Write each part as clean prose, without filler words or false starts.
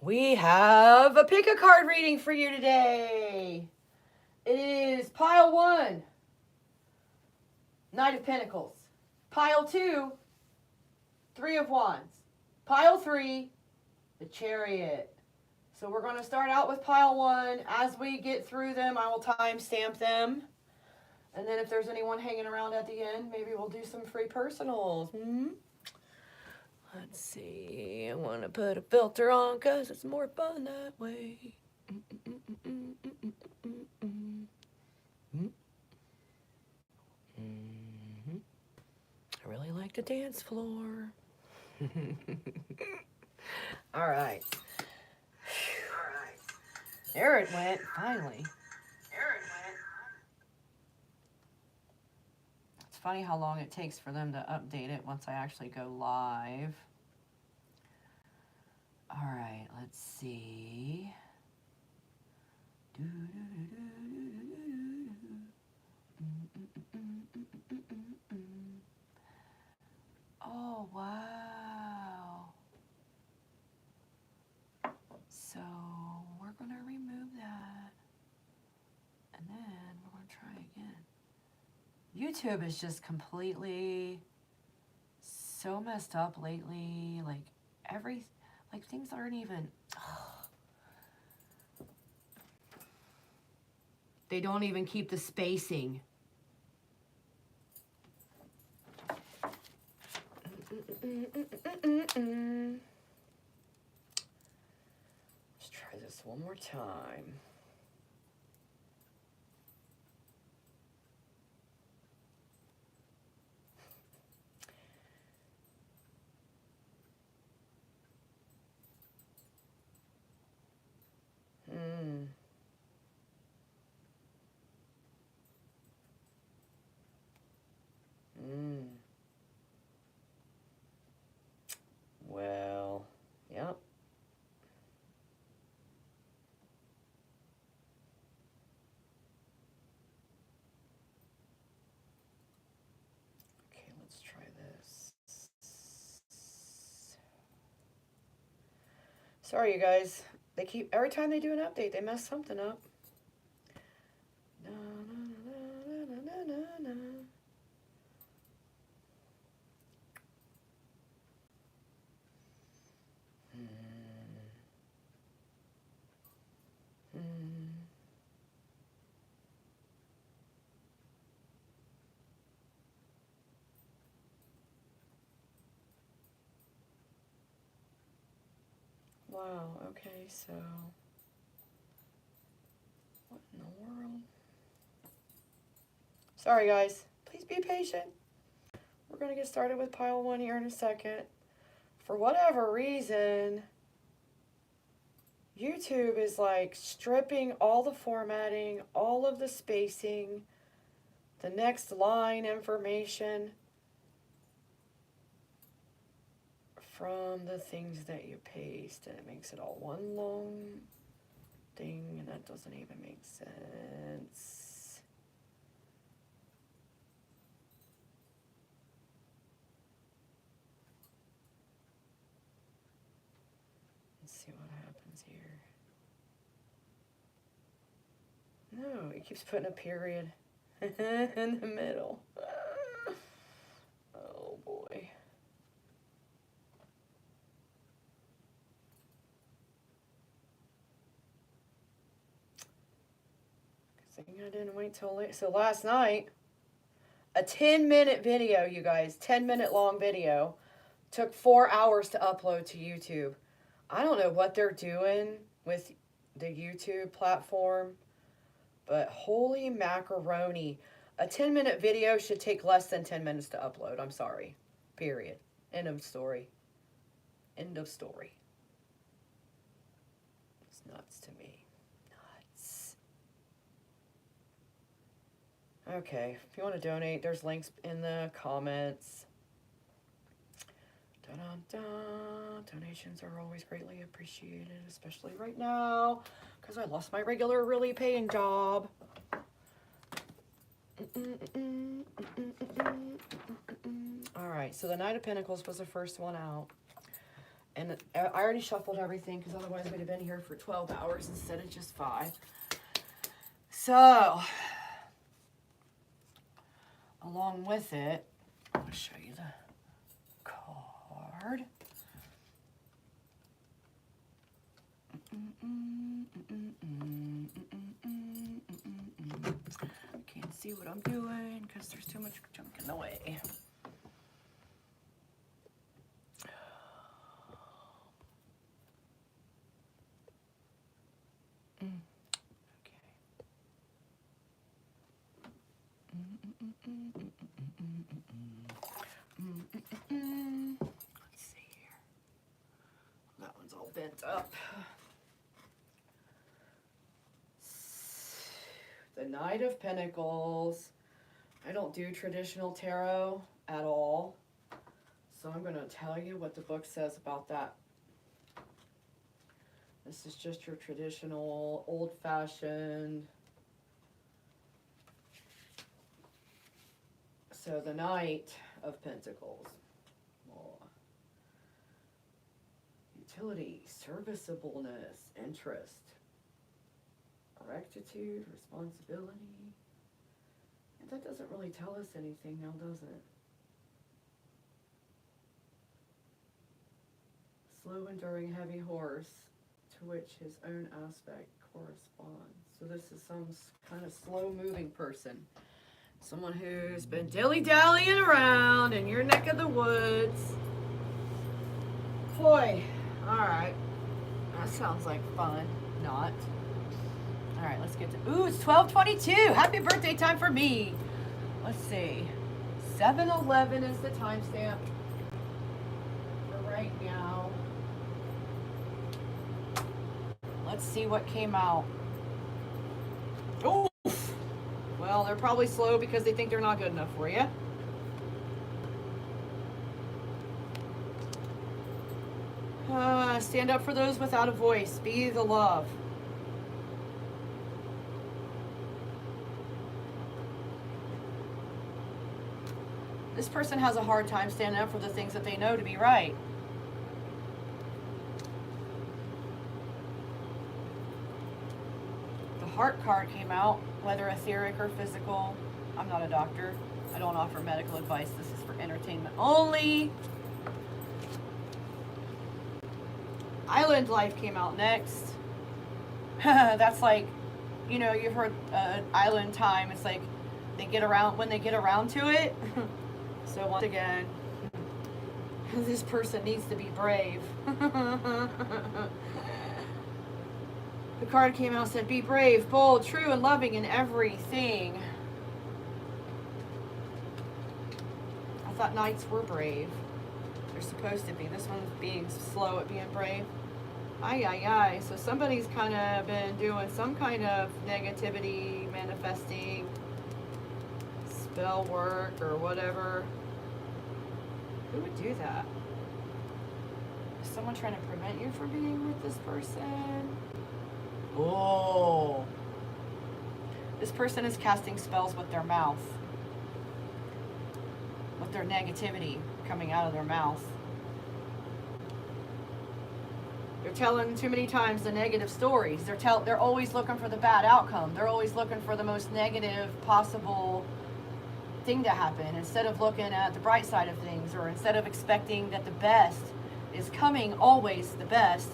We have a pick a card reading for you today. It is pile 1, Knight of Pentacles. Pile 2, 3 of Wands. Pile 3, the Chariot. So we're going to start out with pile 1. As we get through them, I will timestamp them. And then if there's anyone hanging around at the end, maybe we'll do some free personals. Let's see. I want to put a filter on because it's more fun that way. I really like the dance floor. All right. There it went, finally. It's funny how long it takes for them to update it once I actually go live. All right, let's see. Oh, wow. So we're going to remove that. And then we're going to try again. YouTube is just completely so messed up lately. Like things aren't even... They don't even keep the spacing. Let's try this one more time. Well, yep. Okay, let's try this. Sorry, you guys. They keep, every time they do an update, they mess something up. Wow, okay, so what in the world? Sorry, guys. Please be patient. We're going to get started with pile 1 here in a second. For whatever reason, YouTube is like stripping all the formatting, all of the spacing, the next line information from the things that you paste, and it makes it all one long thing, and that doesn't even make sense. Let's see what happens here. No, it keeps putting a period in the middle. Oh boy. I didn't wait till late. So last night, a 10-minute video, you guys, 10-minute long video, took 4 hours to upload to YouTube. I don't know what they're doing with the YouTube platform, but holy macaroni. A 10-minute video should take less than 10 minutes to upload. I'm sorry. Period. End of story. End of story. It's nuts to me. Okay, if you want to donate, there's links in the comments. Dun-dun-dun. Donations are always greatly appreciated, especially right now, because I lost my regular really paying job. All right, so the Knight of Pentacles was the first one out. And I already shuffled everything because otherwise we'd have been here for 12 hours instead of just 5. So, along with it, I'll show you the card. Can't see what I'm doing because there's too much junk in the way. Let's see here. That one's all bent up. The Knight of Pentacles. I don't do traditional tarot at all, so I'm going to tell you what the book says about that. This is just your traditional, old-fashioned. So the Knight of Pentacles. Oh. Utility, serviceableness, interest, rectitude, responsibility. And that doesn't really tell us anything now, does it? Slow, enduring, heavy horse, to which his own aspect corresponds. So this is some kind of slow-moving person. Someone who's been dilly-dallying around in your neck of the woods. Boy, all right. That sounds like fun. Not. All right, let's get to... Ooh, it's 12:22. Happy birthday time for me. Let's see. 7-11 is the timestamp for right now. Let's see what came out. Oof. Well, they're probably slow because they think they're not good enough for you. Stand up for those without a voice. Be the love. This person has a hard time standing up for the things that they know to be right. The Heart card came out, whether etheric or physical. I'm not a doctor. I don't offer medical advice. This is for entertainment only. Island Life came out next. That's like, you know, you've heard island time. It's like they get around when they get around to it. So once again, this person needs to be brave. The card came out and said, be brave, bold, true, and loving in everything. I thought knights were brave. They're supposed to be. This one's being slow at being brave. Aye, aye, aye. So somebody's kind of been doing some kind of negativity, manifesting, spell work, or whatever. Who would do that? Is someone trying to prevent you from being with this person? Oh. This person is casting spells with their mouth. With their negativity coming out of their mouth. They're telling too many times the negative stories. They're always looking for the bad outcome. They're always looking for the most negative possible thing to happen instead of looking at the bright side of things, or instead of expecting that the best is coming, always the best.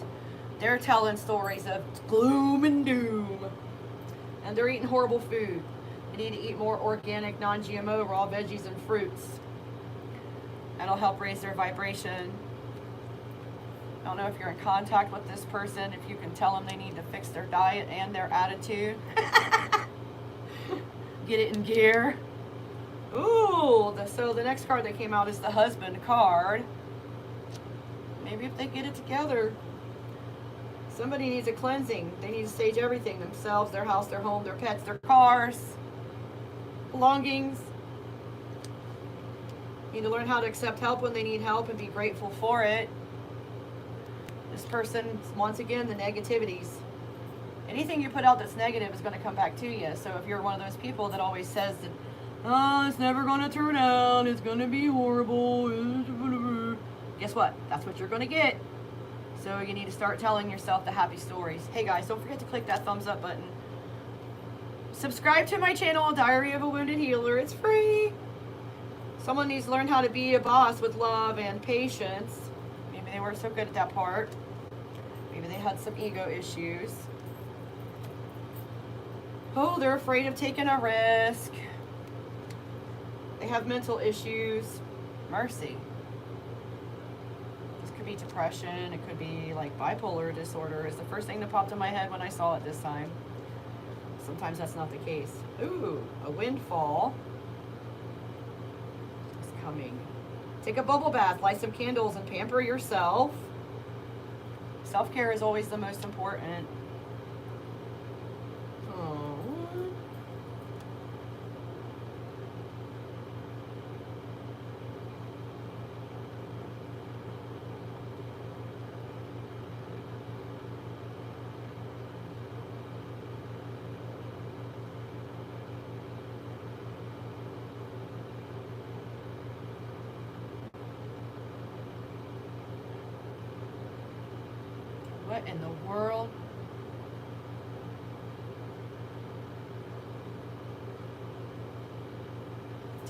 They're telling stories of gloom and doom. And they're eating horrible food. They need to eat more organic, non-GMO, raw veggies and fruits. That'll help raise their vibration. I don't know if you're in contact with this person, if you can tell them they need to fix their diet and their attitude. Get it in gear. Ooh, so the next card that came out is the Husband card. Maybe if they get it together. Somebody needs a cleansing. They need to stage everything. Themselves, their house, their home, their pets, their cars, belongings. Need to learn how to accept help when they need help and be grateful for it. This person, once again, the negativities. Anything you put out that's negative is going to come back to you. So if you're one of those people that always says that Oh, it's never going to turn out. It's going to be horrible. Guess what? That's what you're going to get. So you need to start telling yourself the happy stories. Hey guys, don't forget to click that thumbs up button. Subscribe to my channel, Diary of a Wounded Healer. It's free. Someone needs to learn how to be a boss with love and patience. Maybe they weren't so good at that part. Maybe they had some ego issues. Oh, they're afraid of taking a risk. They have mental issues. Mercy. This could be depression. It could be like bipolar disorder is the first thing that popped in my head when I saw it this time. Sometimes that's not the case. Ooh, a windfall is coming. Take a bubble bath, light some candles, and pamper yourself. Self-care is always the most important. What in the world?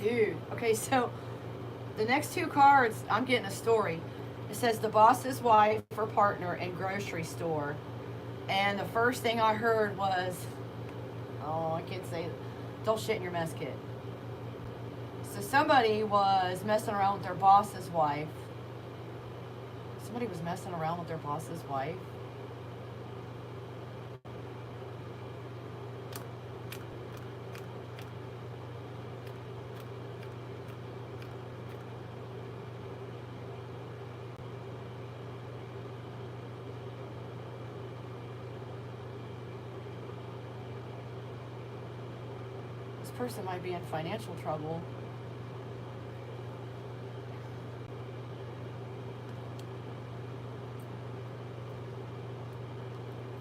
Dude. Okay, so the next two cards, I'm getting a story. It says the boss's wife or partner in grocery store. And the first thing I heard was, oh, I can't say it. Don't shit in your mess kit. So somebody was messing around with their boss's wife. Somebody was messing around with their boss's wife. This person might be in financial trouble.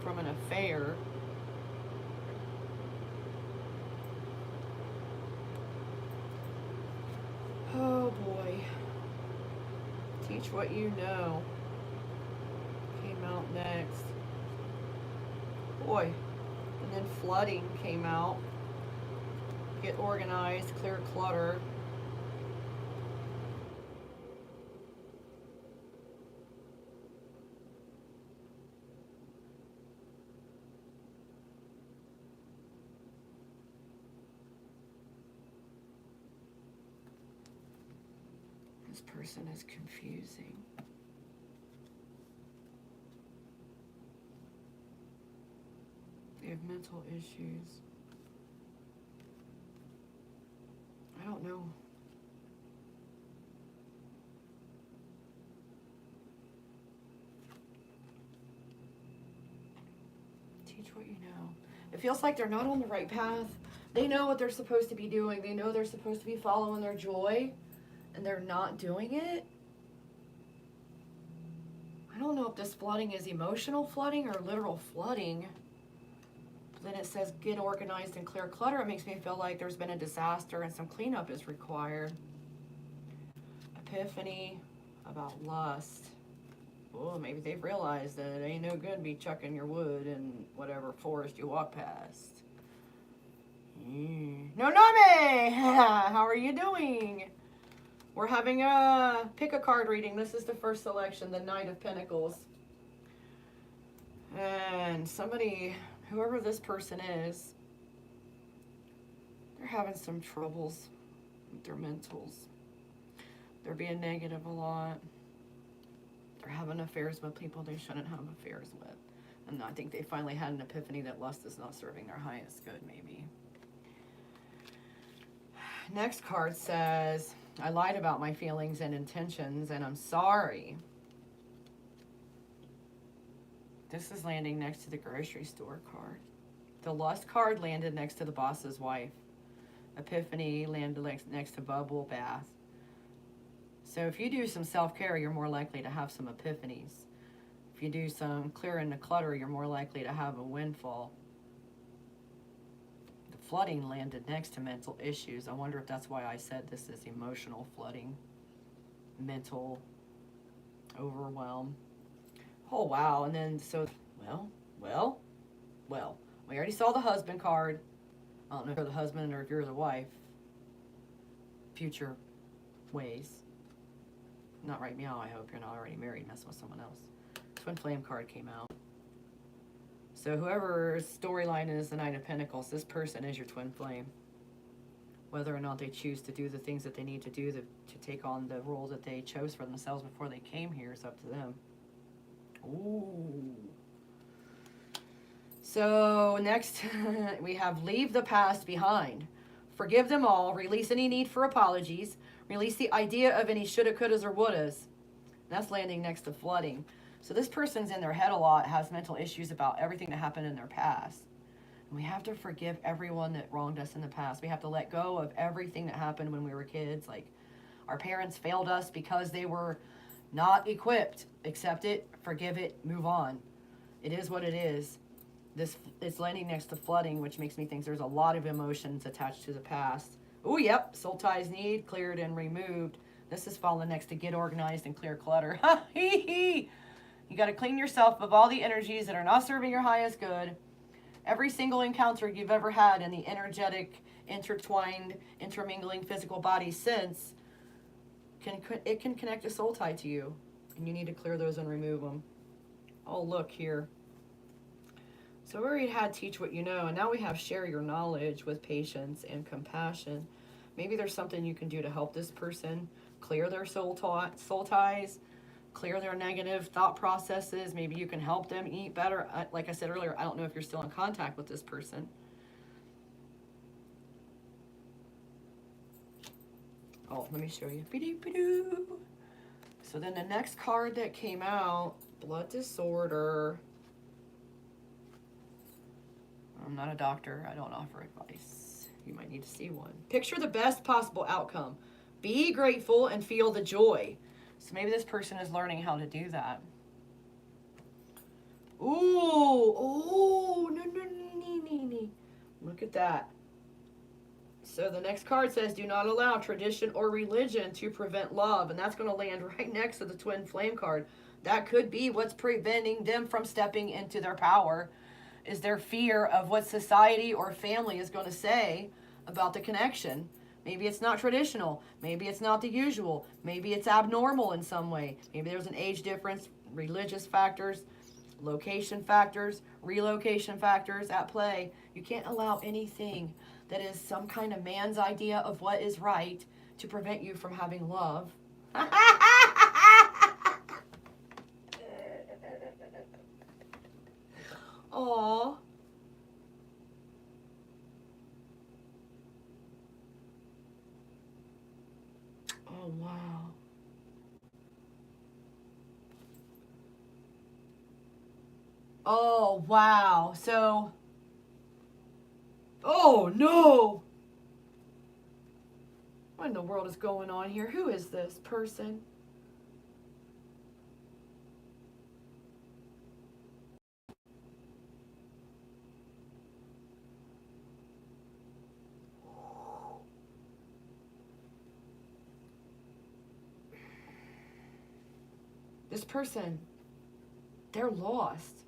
From an affair. Oh boy. Teach what you know. Came out next. Boy. And then flooding came out. Get organized, clear clutter. This person is confusing. They have mental issues. I don't know. Teach what you know. It feels like they're not on the right path. They know what they're supposed to be doing. They know they're supposed to be following their joy, and they're not doing it. I don't know if this flooding is emotional flooding or literal flooding. Then it says get organized and clear clutter. It makes me feel like there's been a disaster and some cleanup is required. Epiphany about lust. Oh, maybe they've realized that it ain't no good to be chucking your wood in whatever forest you walk past. No, Name! How are you doing? We're having a pick a card reading. This is the first selection, the Knight of Pentacles. And somebody, whoever this person is, they're having some troubles with their mentals. They're being negative a lot. They're having affairs with people they shouldn't have affairs with. And I think they finally had an epiphany that lust is not serving their highest good, maybe. Next card says, I lied about my feelings and intentions, and I'm sorry. This is landing next to the grocery store card. The lust card landed next to the boss's wife. Epiphany landed next to bubble bath. So if you do some self-care, you're more likely to have some epiphanies. If you do some clearing the clutter, you're more likely to have a windfall. The Flooding landed next to mental issues. I wonder if that's why I said this is emotional flooding. Mental overwhelm. Oh, wow. And then, so, well. We already saw the husband card. I don't know if you're the husband or if you're the wife. Future ways. Not right now, I hope you're not already married, messing with someone else. Twin Flame card came out. So whoever's storyline is the Knight of Pentacles, this person is your twin flame. Whether or not they choose to do the things that they need to do to take on the role that they chose for themselves before they came here is up to them. Ooh. So next we have leave the past behind. Forgive them all. Release any need for apologies. Release the idea of any shoulda, couldas, or wouldas. That's landing next to flooding. So this person's in their head a lot, has mental issues about everything that happened in their past. And we have to forgive everyone that wronged us in the past. We have to let go of everything that happened when we were kids. Like, our parents failed us because they were not equipped. Accept it, forgive it, move on. It is what it is. This is landing next to flooding, which makes me think there's a lot of emotions attached to the past. Oh, yep, soul ties need cleared and removed. This is falling next to get organized and clear clutter. Ha, hee, hee. You got to clean yourself of all the energies that are not serving your highest good. Every single encounter you've ever had in the energetic, intertwined, intermingling physical body sense, it can connect a soul tie to you. And you need to clear those and remove them. Oh, look here. So we already had teach what you know, and now we have share your knowledge with patience and compassion. Maybe there's something you can do to help this person clear their soul ties, clear their negative thought processes. Maybe you can help them eat better. Like I said earlier, I don't know if you're still in contact with this person. Oh, let me show you. So then the next card that came out, blood disorder. I'm not a doctor. I don't offer advice. You might need to see one. Picture the best possible outcome. Be grateful and feel the joy. So maybe this person is learning how to do that. Ooh, no. Look at that. So the next card says, do not allow tradition or religion to prevent love. And that's going to land right next to the twin flame card. That could be what's preventing them from stepping into their power, is their fear of what society or family is going to say about the connection. Maybe it's not traditional. Maybe it's not the usual. Maybe it's abnormal in some way. Maybe there's an age difference, religious factors, location factors, relocation factors at play. You can't allow anything that is some kind of man's idea of what is right to prevent you from having love. Aww. Oh, wow. Oh, wow. So, oh, no. What in the world is going on here? Who is this person? This person, they're lost.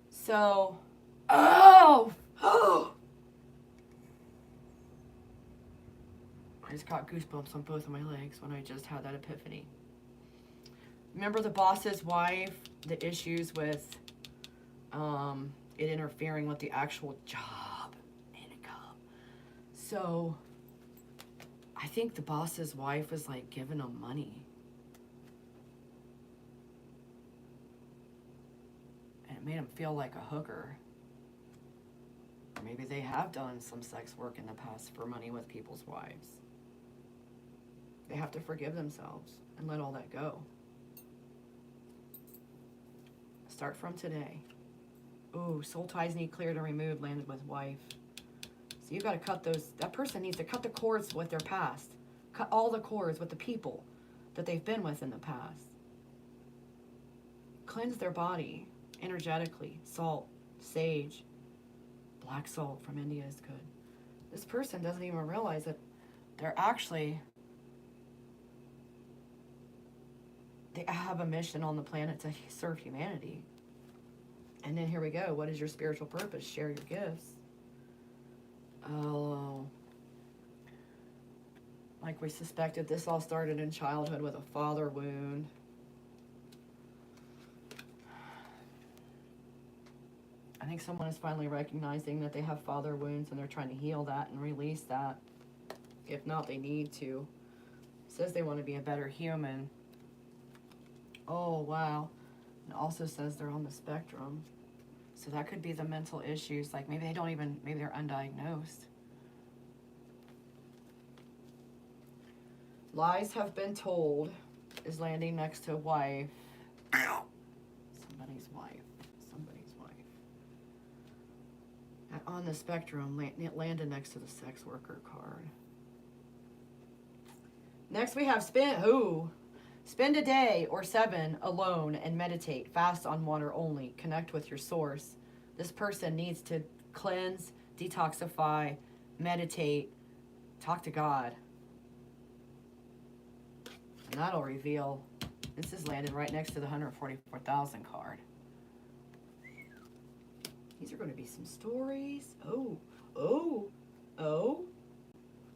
So, oh, I just got goosebumps on both of my legs when I just had that epiphany. Remember the boss's wife, the issues with it interfering with the actual job income. So I think the boss's wife was like giving them money. And it made him feel like a hooker. Or maybe they have done some sex work in the past for money with people's wives. They have to forgive themselves and let all that go. Start from today. Ooh, soul ties need cleared and removed, landed with wife. So you got to cut those. That person needs to cut the cords with their past. Cut all the cords with the people that they've been with in the past. Cleanse their body energetically. Salt, sage, Black salt from India is good. This person doesn't even realize that they're actually, they have a mission on the planet to serve humanity. And then here we go. What is your spiritual purpose? Share your gifts. Oh, like we suspected, this all started in childhood with a father wound. I think someone is finally recognizing that they have father wounds and they're trying to heal that and release that. If not, they need to. It says they want to be a better human. Oh, wow. It also says they're on the spectrum. So that could be the mental issues. Like maybe they don't even, maybe they're undiagnosed. Lies have been told is landing next to wife. Somebody's wife. Somebody's wife. And on the spectrum, it landed next to the sex worker card. Next we have spend a day or 7 alone and meditate. Fast on water only. Connect with your source. This person needs to cleanse, detoxify, meditate, talk to God. And that'll reveal. This is landed right next to the 144,000 card. These are going to be some stories. Oh.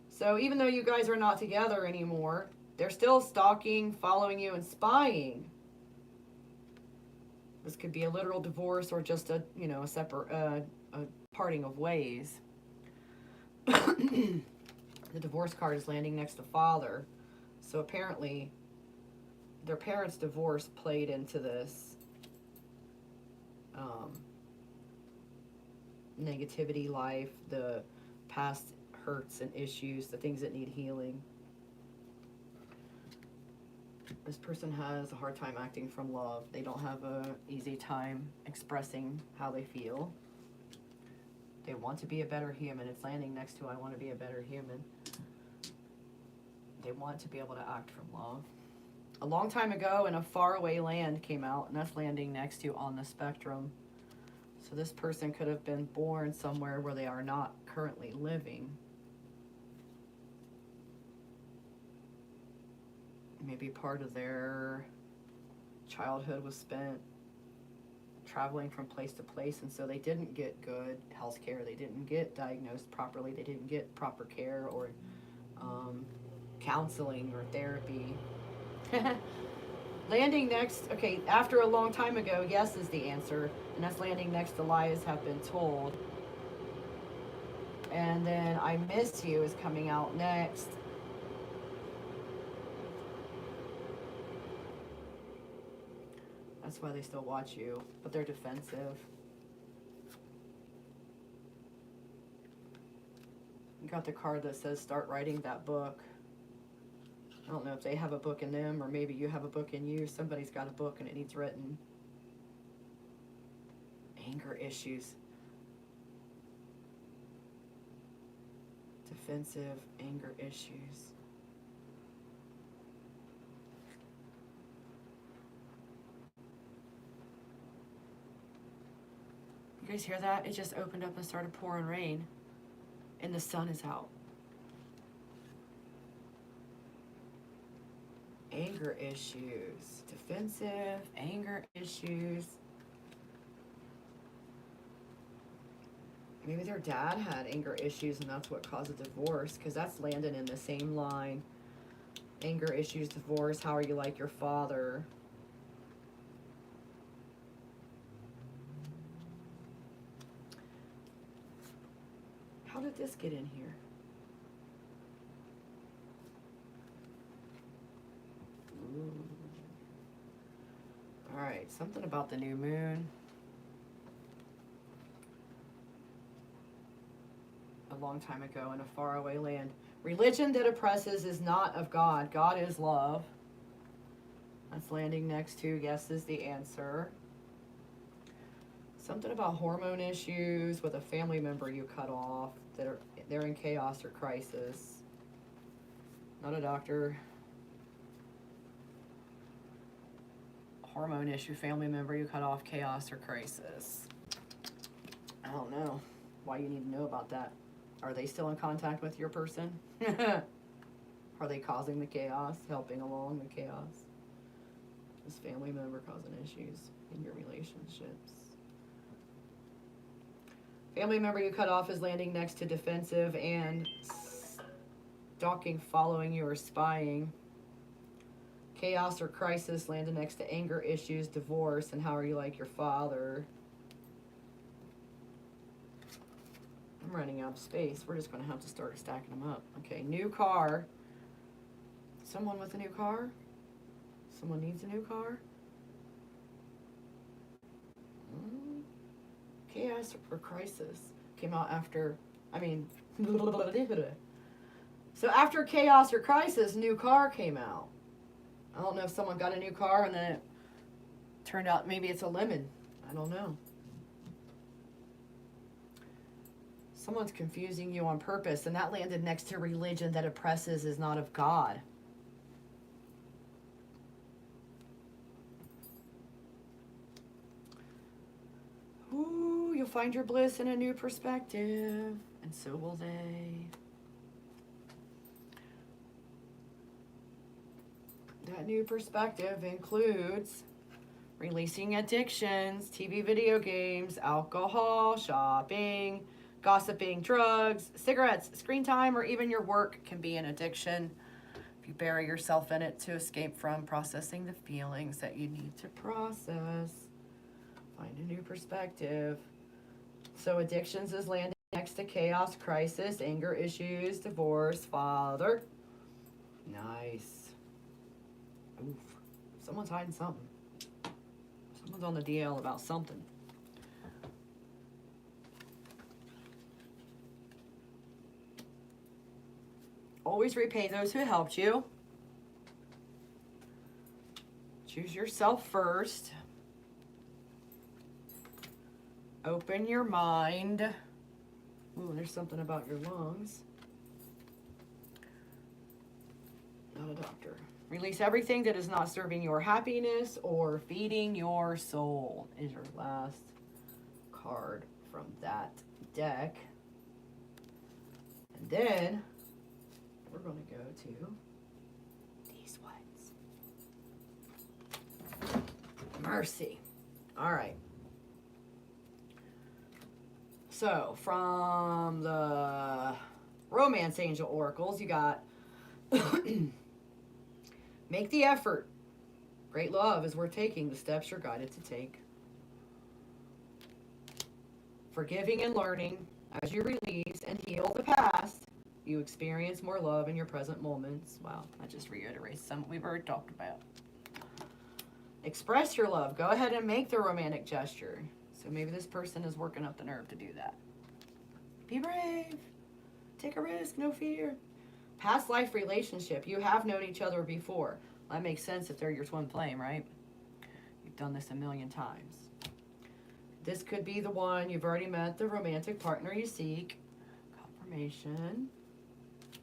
So even though you guys are not together anymore, they're still stalking, following you, and spying. This could be a literal divorce or just a separate, a parting of ways. The divorce card is landing next to father. So apparently, their parents' divorce played into this negativity life, the past hurts and issues, the things that need healing. This person has a hard time acting from love. They don't have an easy time expressing how they feel. They want to be a better human. It's landing next to I want to be a better human. They want to be able to act from love. A long time ago in a faraway land came out, and that's landing next to on the spectrum. So this person could have been born somewhere where they are not currently living. Maybe part of their childhood was spent traveling from place to place, and so they didn't get good health care. They didn't get diagnosed properly. They didn't get proper care or counseling or therapy. Landing next, okay, after a long time ago, yes is the answer, and that's landing next to lies have been told. And then I miss you is coming out next. That's why they still watch you, but they're defensive. You got the card that says start writing that book. I don't know if they have a book in them or maybe you have a book in you. Somebody's got a book and it needs written. Anger issues. Defensive anger issues. You guys hear that? It just opened up and started pouring rain. And the sun is out. Anger issues. Defensive anger issues. Maybe their dad had anger issues and that's what caused a divorce, because that's landing in the same line. Anger issues, divorce, how are you like your father? How did this get in here? Ooh. All right, something about the new moon. A long time ago in a faraway land. Religion that oppresses is not of God. God is love. That's landing next to yes is the answer. Something about hormone issues with a family member you cut off. They're in chaos or crisis. Not a doctor. Hormone issue, family member you cut off, chaos or crisis. I don't know. why you need to know about that. Are they still in contact with your person? Are they causing the chaos, helping along the chaos? Is family member causing issues in your relationships? Family member you cut off is landing next to defensive and stalking, following you, or spying. Chaos or crisis landed next to anger issues, divorce, and how are you like your father? I'm running out of space. We're just going to have to start stacking them up. Okay, new car. Someone with a new car? Someone needs a new car? Chaos or crisis came out after, so after chaos or crisis, new car came out. I don't know if someone got a new car and then it turned out maybe it's a lemon. I don't know. Someone's confusing you on purpose, and that landed next to religion that oppresses is not of God. Ooh, you'll find your bliss in a new perspective, and so will they. That new perspective includes releasing addictions, TV, video games, alcohol, shopping, gossiping, drugs, cigarettes, screen time, or even your work can be an addiction. If you bury yourself in it to escape from processing the feelings that you need to process. Find a new perspective. So addictions is landing next to chaos, crisis, anger issues, divorce, father. Nice. Oof. Someone's hiding something. Someone's on the DL about something. Always repay those who helped you. Choose yourself first. Open your mind. Ooh, there's something about your lungs. Not a doctor. Release everything that is not serving your happiness or feeding your soul is your last card from that deck. And then we're going to go to these ones. Mercy. All right. So from the Romance Angel Oracles, you got make the effort. Great love is worth taking the steps you're guided to take. Forgiving and learning. As you release and heal the past, you experience more love in your present moments. Wow, that just reiterates something we've already talked about. Express your love. Go ahead and make the romantic gesture. So maybe this person is working up the nerve to do that. Be brave. Take a risk, no fear. Past life relationship. You have known each other before. That makes sense if they're your twin flame, right? You've done this a million times. This could be the one. You've already met the romantic partner you seek. Confirmation.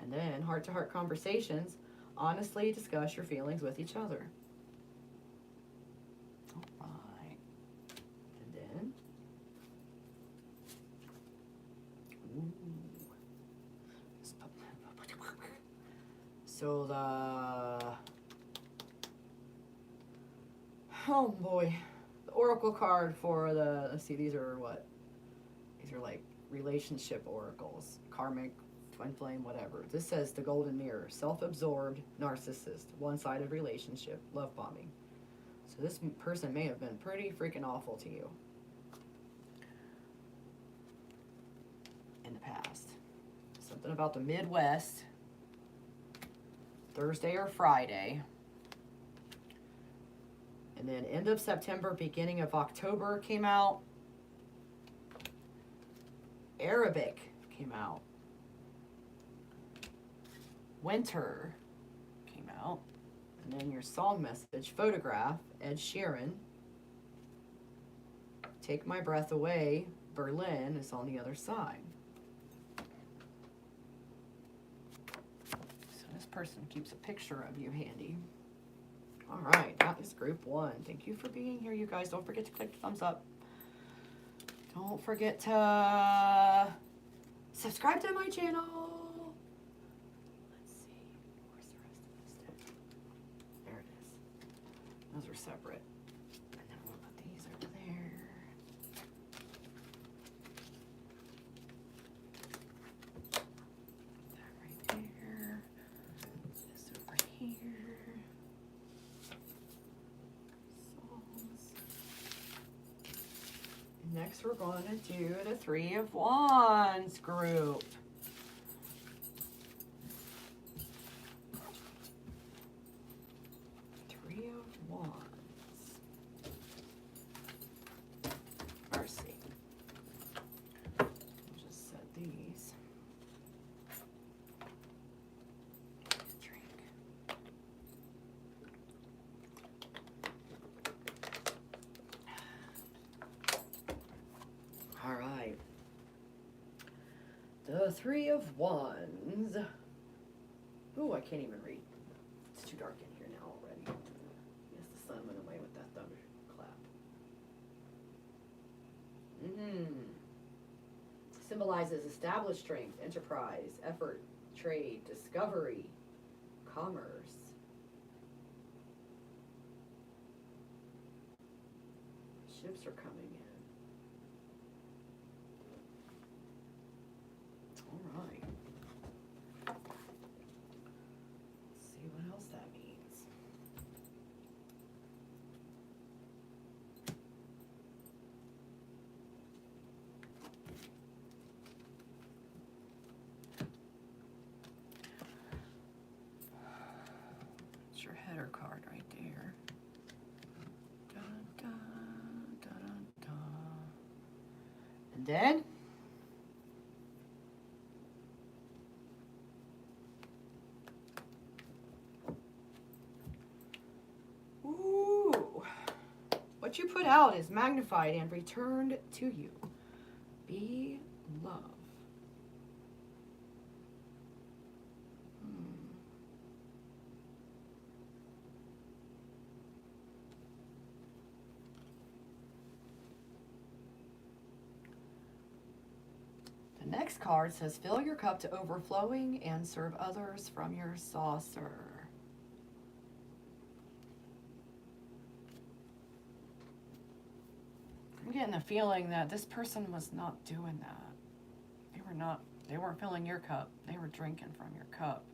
And then heart-to-heart conversations. Honestly discuss your feelings with each other. All right. And then. Ooh. So oh boy, the oracle card for the, let's see, these are what? These are like relationship oracles, karmic, twin flame, whatever. This says the golden mirror, self-absorbed, narcissist, one-sided relationship, love bombing. So this person may have been pretty freaking awful to you in the past. Something about the Midwest. Thursday or Friday. And then end of September, beginning of October came out. Arabic came out. Winter came out. And then your song message, photograph, Ed Sheeran. Take My Breath Away, Berlin is on the other side. Person keeps a picture of you handy. All right, that is group one. Thank you for being here, you guys. Don't forget to click the thumbs up. Don't forget to subscribe to my channel. Let's see. Where's the rest of this deck? There it is. Those are separate. And then we'll put these over there. That right there. This over here. Songs. Next, we're going to do the Three of Wands group. Three of Wands. Mercy. I'll just set these. Drink. All right. The Three of Wands. Ooh, I can't even read. It's too dark in here now already. Yes, the sun went away with that thunderclap. Symbolizes established strength, enterprise, effort, trade, discovery, commerce. Ships are coming in. All right. Let's see what else that means. It's your header card right there. Dun, dun, dun, dun, dun. And then what you put out is magnified and returned to you. Be love. The next card says, fill your cup to overflowing and serve others from your saucer. I'm getting the feeling that this person was not doing that. They weren't filling your cup. They were drinking from your cup.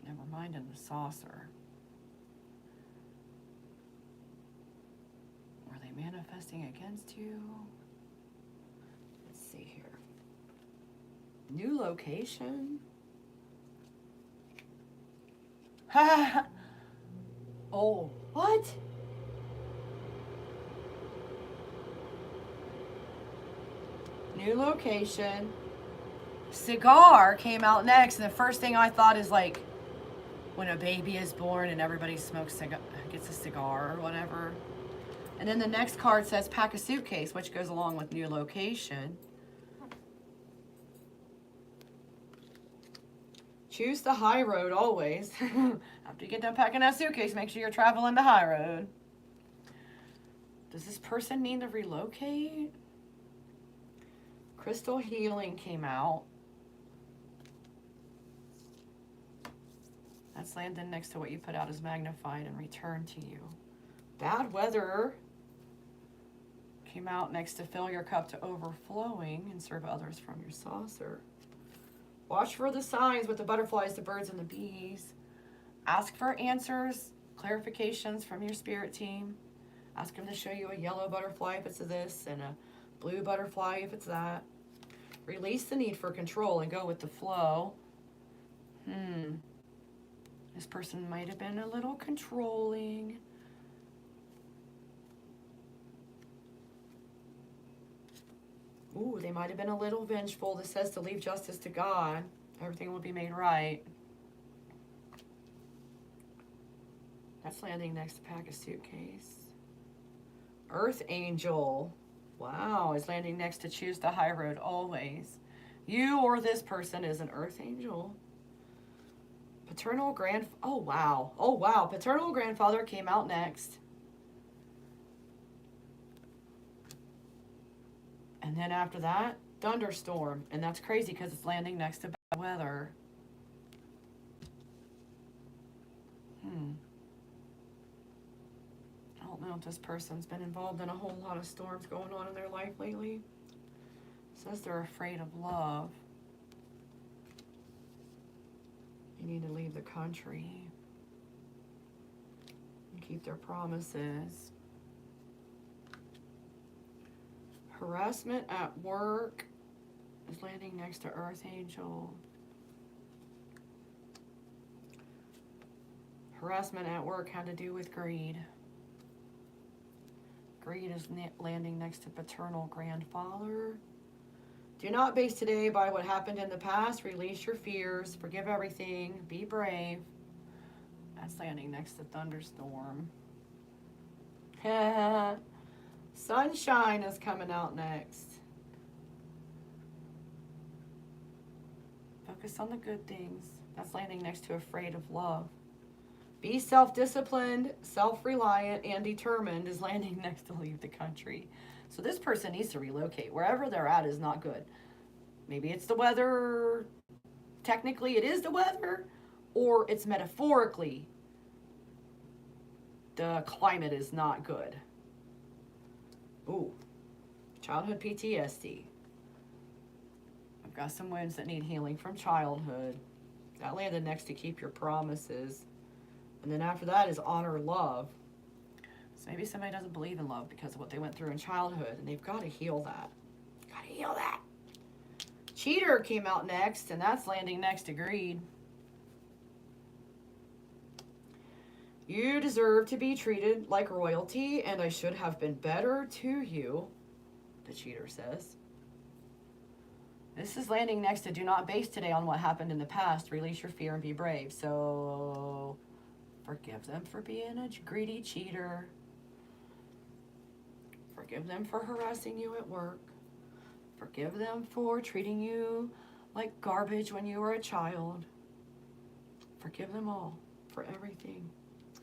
Never mind in the saucer. Were they manifesting against you? Let's see here. New location. Ha! Oh, what? New location. Cigar came out next, and the first thing I thought is like when a baby is born and everybody gets a cigar or whatever. And then the next card says pack a suitcase, which goes along with new location. Choose the high road always. After you get done packing that suitcase, make sure you're traveling the high road. Does this person need to relocate? Crystal healing came out. That's landing next to what you put out as magnified and returned to you. Bad weather came out next to fill your cup to overflowing and serve others from your saucer. Watch for the signs with the butterflies, the birds, and the bees. Ask for answers, clarifications from your spirit team. Ask them to show you a yellow butterfly if it's this, and a blue butterfly if it's that. Release the need for control and go with the flow. This person might have been a little controlling. Ooh, they might have been a little vengeful. This says to leave justice to God. Everything will be made right. That's landing next to pack a suitcase. Earth Angel. Wow, is landing next to choose the high road always. You or this person is an Earth Angel. Paternal oh wow, paternal grandfather came out next. And then after that, thunderstorm. And that's crazy because it's landing next to bad weather. I don't know if this person's been involved in a whole lot of storms going on in their life lately. It says they're afraid of love. You need to leave the country and keep their promises. Harassment at work is landing next to Earth Angel. Harassment at work had to do with greed. Greed is landing next to paternal grandfather. Do not base today by what happened in the past. Release your fears. Forgive everything. Be brave. That's landing next to thunderstorm. Sunshine is coming out next. Focus on the good things. That's landing next to afraid of love. Be self-disciplined, self-reliant, and determined is landing next to leave the country. So this person needs to relocate. Wherever they're at is not good. Maybe it's the weather. Technically, it is the weather. Or it's metaphorically. The climate is not good. Ooh. Childhood PTSD. I've got some wounds that need healing from childhood. That landed next to keep your promises. And then after that is honor love. So maybe somebody doesn't believe in love because of what they went through in childhood, and they've got to heal that. Got to heal that. Cheater came out next, and that's landing next to greed. You deserve to be treated like royalty, and I should have been better to you, the cheater says. This is landing next to do not base today on what happened in the past. Release your fear and be brave. So forgive them for being a greedy cheater. Forgive them for harassing you at work. Forgive them for treating you like garbage when you were a child. Forgive them all for everything.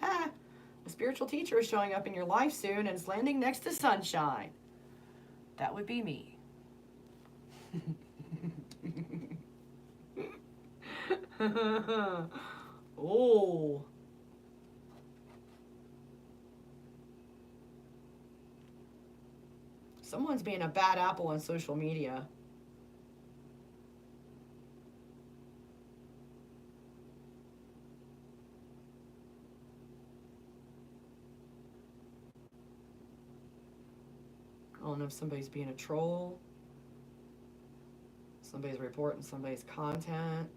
A spiritual teacher is showing up in your life soon, and it's landing next to sunshine. That would be me. Oh. Someone's being a bad apple on social media. I don't know if somebody's being a troll. Somebody's reporting somebody's content.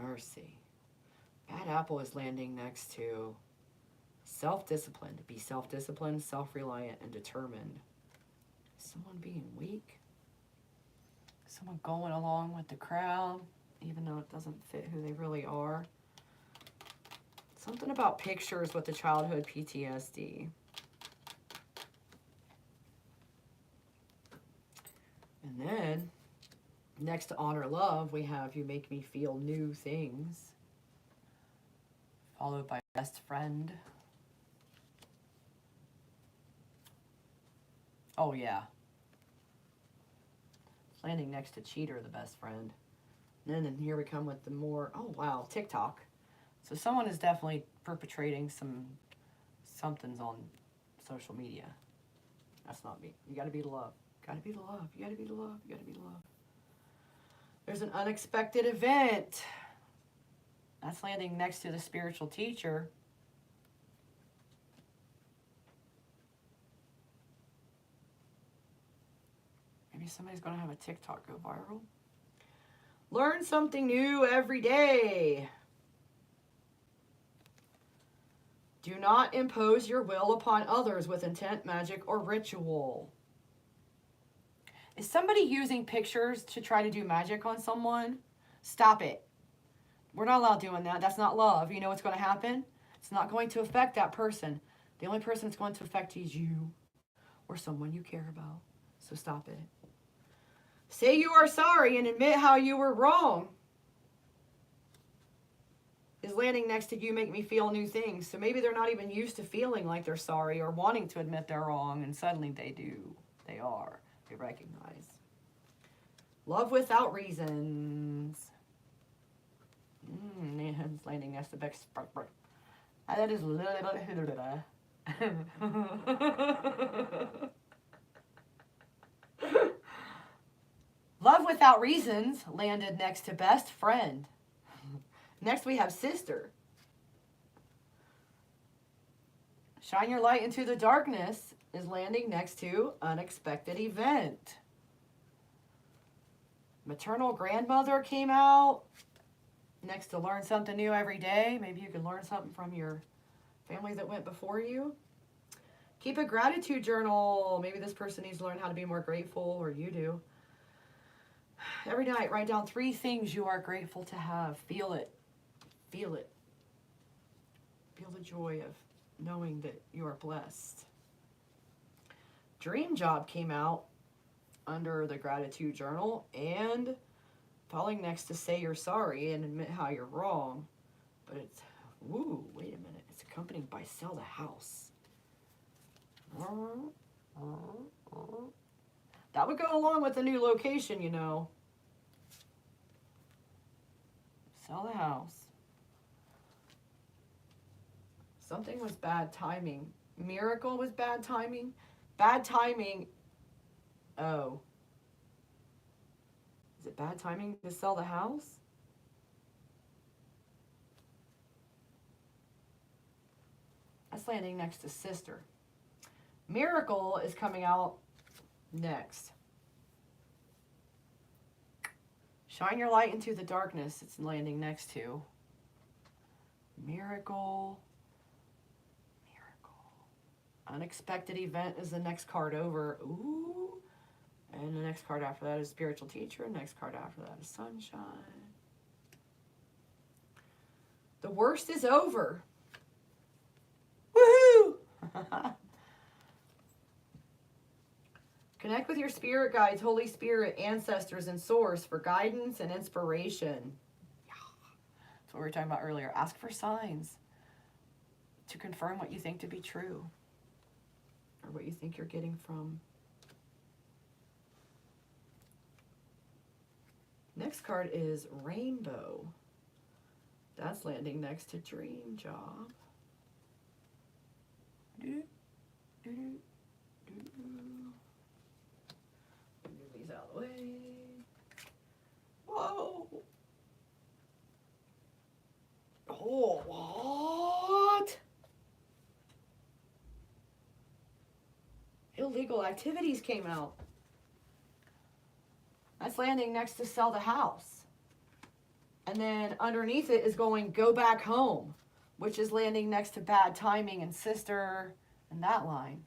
Mercy. Bad apple is landing next to self-disciplined. Be self-disciplined, self-reliant, and determined. Someone being weak. Someone going along with the crowd, even though it doesn't fit who they really are. Something about pictures with the childhood PTSD. And then, next to honor love, we have you make me feel new things. Followed by best friend. Oh, yeah. Landing next to cheater, the best friend. And then here we come with the more, oh, wow, TikTok. So someone is definitely perpetrating somethings on social media. That's not me. You got to be the love. Got to be the love. You got to be the love. You got to be the love. There's an unexpected event. That's landing next to the spiritual teacher. Maybe somebody's going to have a TikTok go viral. Learn something new every day. Do not impose your will upon others with intent, magic, or ritual. Is somebody using pictures to try to do magic on someone? Stop it. We're not allowed doing that. That's not love. You know what's going to happen? It's not going to affect that person. The only person it's going to affect is you or someone you care about. So stop it. Say you are sorry and admit how you were wrong. is landing next to you make me feel new things. So maybe they're not even used to feeling like they're sorry or wanting to admit they're wrong, and suddenly they do. They are. They recognize. Love without reasons. It's landing next to Bex. That is Love without reasons landed next to best friend. Next we have sister. Shine your light into the darkness is landing next to unexpected event. Maternal grandmother came out next to learn something new every day. Maybe you can learn something from your family that went before you. Keep a gratitude journal. Maybe this person needs to learn how to be more grateful, or you do. Every night, write down 3 things you are grateful to have. Feel it. Feel it. Feel the joy of knowing that you are blessed. Dream job came out under the gratitude journal, and falling next to say you're sorry and admit how you're wrong. But it's, woo, wait a minute. It's accompanied by sell the house. That would go along with the new location, you know. Sell the house. Something was bad timing. Miracle was bad timing. Bad timing. Oh. Is it bad timing to sell the house? That's landing next to sister. Miracle is coming out next. Shine your light into the darkness. It's landing next to miracle. Unexpected event is the next card over. Ooh. And the next card after that is spiritual teacher. Next card after that is sunshine. The worst is over. Woohoo! Connect with your spirit guides, Holy Spirit, ancestors, and source for guidance and inspiration. Yeah. That's what we were talking about earlier. Ask for signs to confirm what you think to be true, or what you think you're getting from. Next card is Rainbow. That's landing next to Dream Job. Move these out of the way. Whoa. Oh, what? Illegal activities came out. That's landing next to sell the house. And then underneath it is going go back home, which is landing next to bad timing and sister and that line.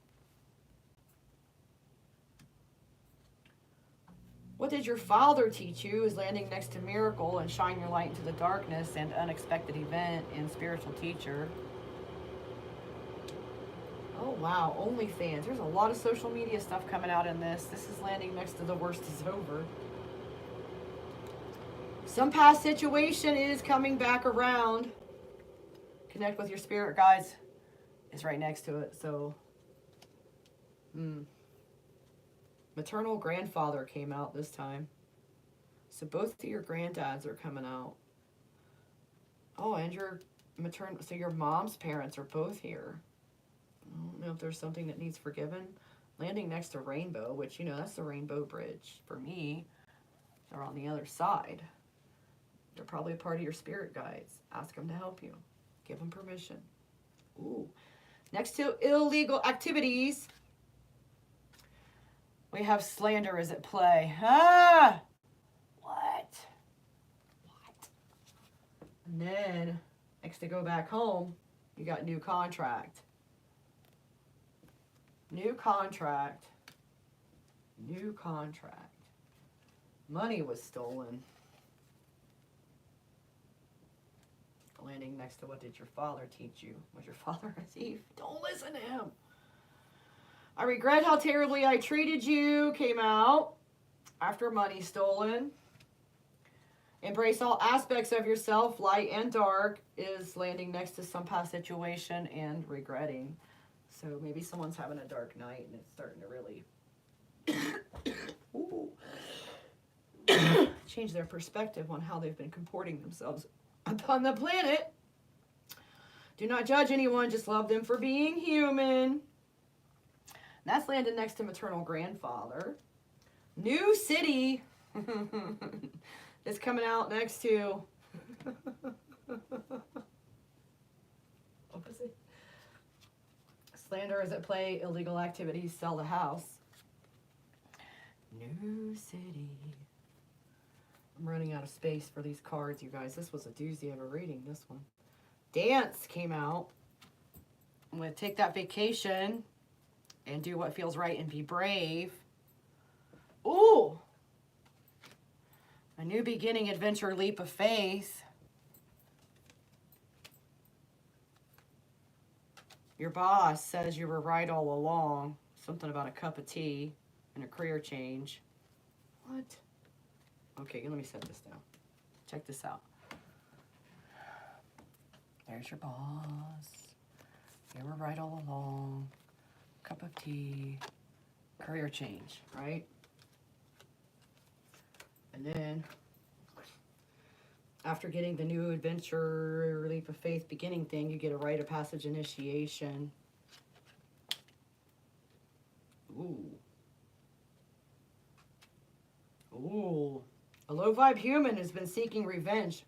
What did your father teach you is landing next to miracle and shine your light into the darkness and unexpected event and spiritual teacher. Oh, wow. OnlyFans. There's a lot of social media stuff coming out in this. This is landing next to the worst is over. Some past situation is coming back around. Connect with your spirit guides is right next to it. So, maternal grandfather came out this time. So both of your granddads are coming out. Oh, and your maternal, so your mom's parents are both here. I don't know if there's something that needs forgiven. Landing next to rainbow, which, you know, that's the rainbow bridge. For me, they're on the other side. They're probably a part of your spirit guides. Ask them to help you. Give them permission. Ooh. Next to illegal activities, we have slander is at play. Ah! What? And then, next to go back home, you got new contract. New contract. New contract. Money was stolen. Landing next to what did your father teach you? Was your father a thief? Don't listen to him. I regret how terribly I treated you came out after money stolen. Embrace all aspects of yourself, light and dark, is landing next to some past situation and regretting. So maybe someone's having a dark night and it's starting to really change their perspective on how they've been comporting themselves upon the planet. Do not judge anyone, just love them for being human. That's landed next to maternal grandfather. New city is coming out next to opposite. Slander is at play, illegal activities, sell the house. New city. I'm running out of space for these cards, you guys. This was a doozy of a reading, this one. Dance came out with take that vacation and do what feels right and be brave. Ooh! A new beginning, adventure, leap of faith. Your boss says you were right all along. Something about a cup of tea and a career change. What? Okay, let me set this down. Check this out. There's your boss. You were right all along. Cup of tea. Career change, right? And then, after getting the new adventure, leap of faith, beginning thing, you get a rite of passage initiation. Ooh. Ooh. A low vibe human has been seeking revenge.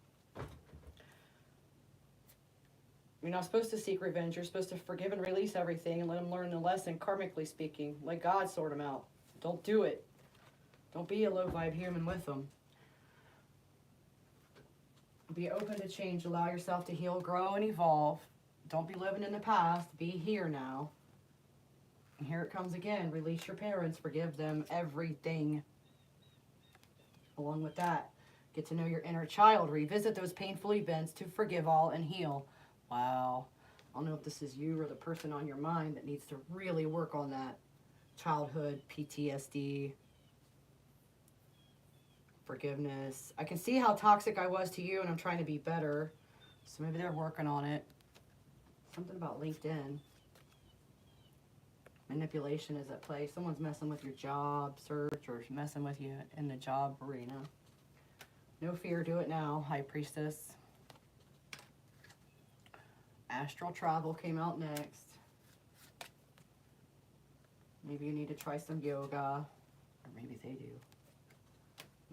You're not supposed to seek revenge. You're supposed to forgive and release everything and let them learn the lesson, karmically speaking. Let God sort them out. Don't do it. Don't be a low vibe human with them. Be open to change. Allow yourself to heal, grow, and evolve. Don't be living in the past. Be here now. And here it comes again. Release your parents. Forgive them everything. Along with that, get to know your inner child. Revisit those painful events to forgive all and heal. Wow. I don't know if this is you or the person on your mind that needs to really work on that childhood PTSD, forgiveness. I can see how toxic I was to you and I'm trying to be better. So maybe they're working on it. Something about LinkedIn. Manipulation is at play. Someone's messing with your job search or messing with you in the job arena. No fear, do it now, High Priestess. Astral travel came out next. Maybe you need to try some yoga, or maybe they do.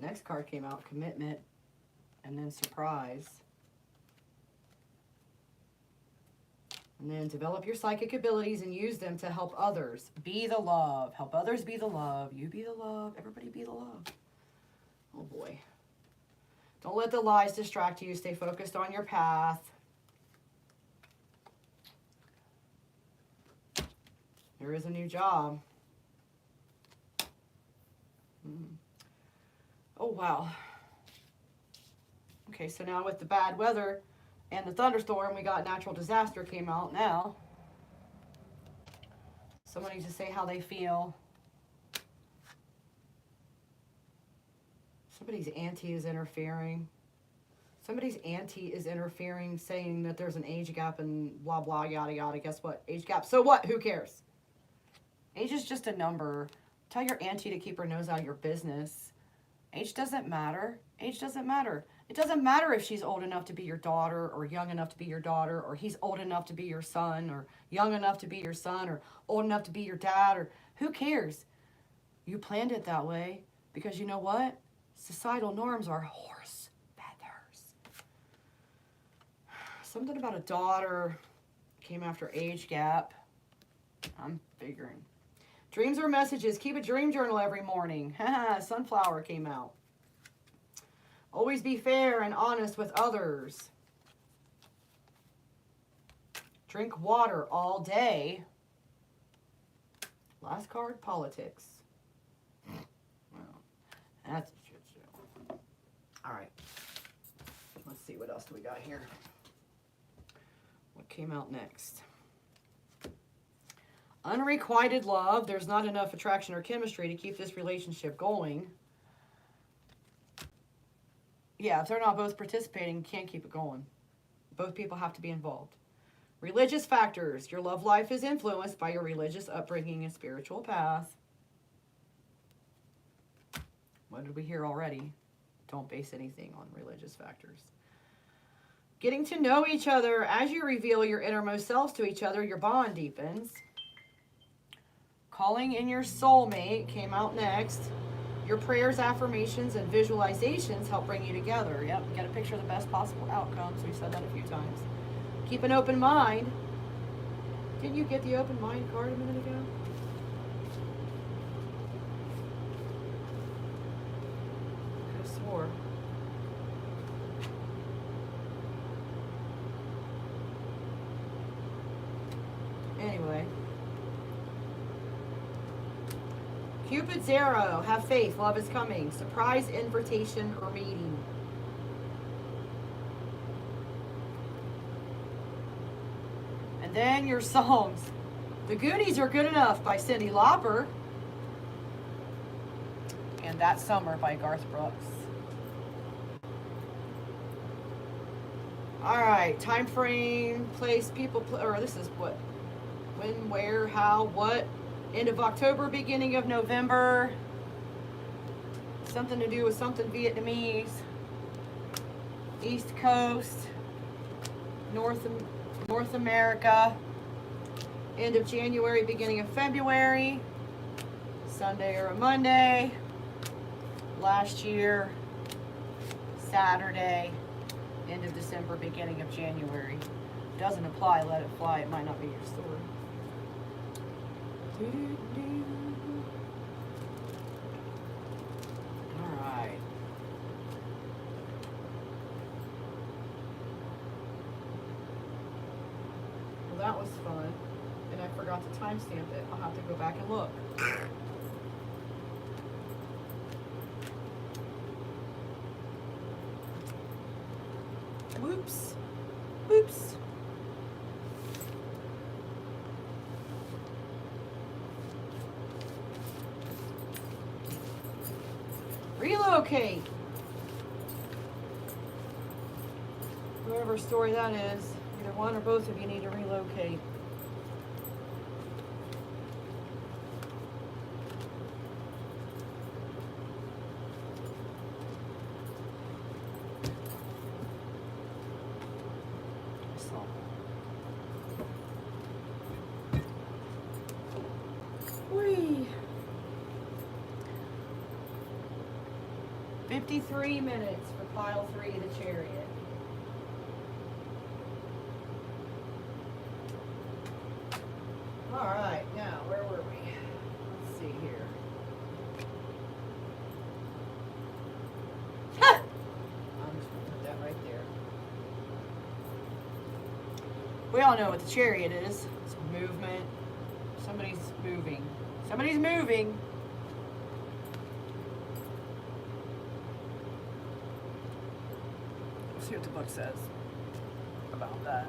Next card came out, commitment, and then surprise. And then develop your psychic abilities and use them to help others. Be the love. Help others be the love. You be the love. Everybody be the love. Oh boy. Don't let the lies distract you. Stay focused on your path. There is a new job. Oh, wow. Okay, so now with the bad weather and the thunderstorm, we got natural disaster came out now. Someone needs to say how they feel. Somebody's auntie is interfering. Somebody's auntie is interfering, saying that there's an age gap and blah, blah, yada, yada. Guess what? Age gap. So what? Who cares? Age is just a number. Tell your auntie to keep her nose out of your business. Age doesn't matter. Age doesn't matter. It doesn't matter if she's old enough to be your daughter or young enough to be your daughter, or he's old enough to be your son or young enough to be your son or old enough to be your dad, or who cares? You planned it that way because you know what? Societal norms are horse feathers. Something about a daughter came after age gap. I'm figuring. Dreams are messages. Keep a dream journal every morning. Sunflower came out. Always be fair and honest with others. Drink water all day. Last card, politics. Well, that's a shit show. All right. Let's see, what else do we got here? What came out next? Unrequited love. There's not enough attraction or chemistry to keep this relationship going. yeah, if they're not both participating, you can't keep it going. Both people have to be involved. Religious factors. Your love life is influenced by your religious upbringing and spiritual path. What did we hear already? Don't base anything on religious factors. Getting to know each other. As you reveal your innermost selves to each other, your bond deepens. Calling in your soulmate came out next. Your prayers, affirmations, and visualizations help bring you together. Yep, get a picture of the best possible outcomes. We've said that a few times. Keep an open mind. Didn't you get the open mind card a minute ago? I could have swore. Anyway. Cupid's arrow. Have faith. Love is coming. Surprise invitation or meeting. And then your songs. The Goonies Are Good Enough by Cyndi Lauper. And That Summer by Garth Brooks. Alright. Time frame, place, people, or this is what? When, where, how, what? End of October, beginning of November. Something to do with something Vietnamese. East Coast. North America. End of January, beginning of February. Sunday or a Monday. Last year. Saturday. End of December, beginning of January. Doesn't apply, let it fly. It might not be your story. Alright. Well, that was fun. And I forgot to timestamp it. I'll have to go back and look. Whoops. Whoops. Relocate. Whoever story that is, either one or both of you need to relocate. Whee! 53 minutes for pile 3 of the Chariot. Alright, now where were we? Let's see here. Ha! I'm just going to put that right there. We all know what the Chariot is. It's movement. Somebody's moving. Somebody's moving. See what the book says about that.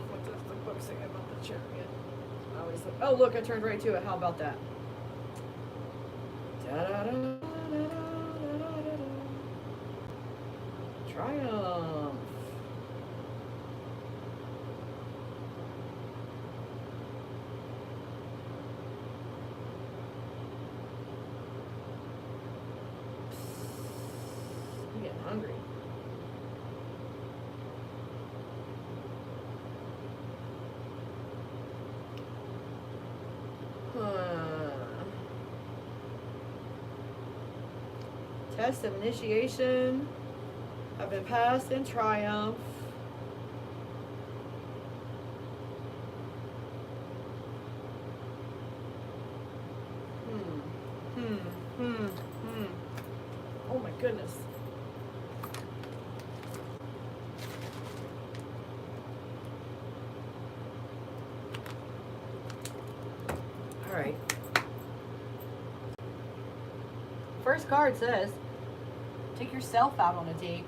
What does the book say about the Chariot? I always look. Oh, look, I turned right to it. How about that? Triumph. I'm getting hungry. Test of initiation have been passed in triumph. Oh my goodness. All right. First card says, take yourself out on a date.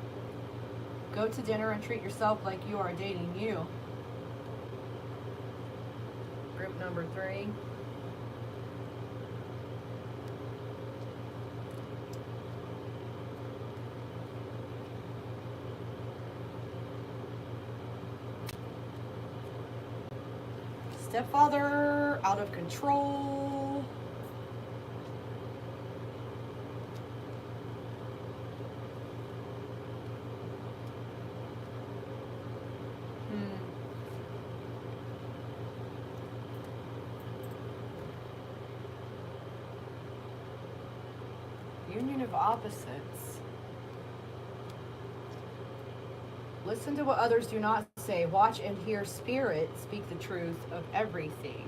Go to dinner and treat yourself like you are dating you. Group number 3. Stepfather, out of control. Union of opposites. Listen to what others do not say. Watch and hear spirit speak the truth of everything.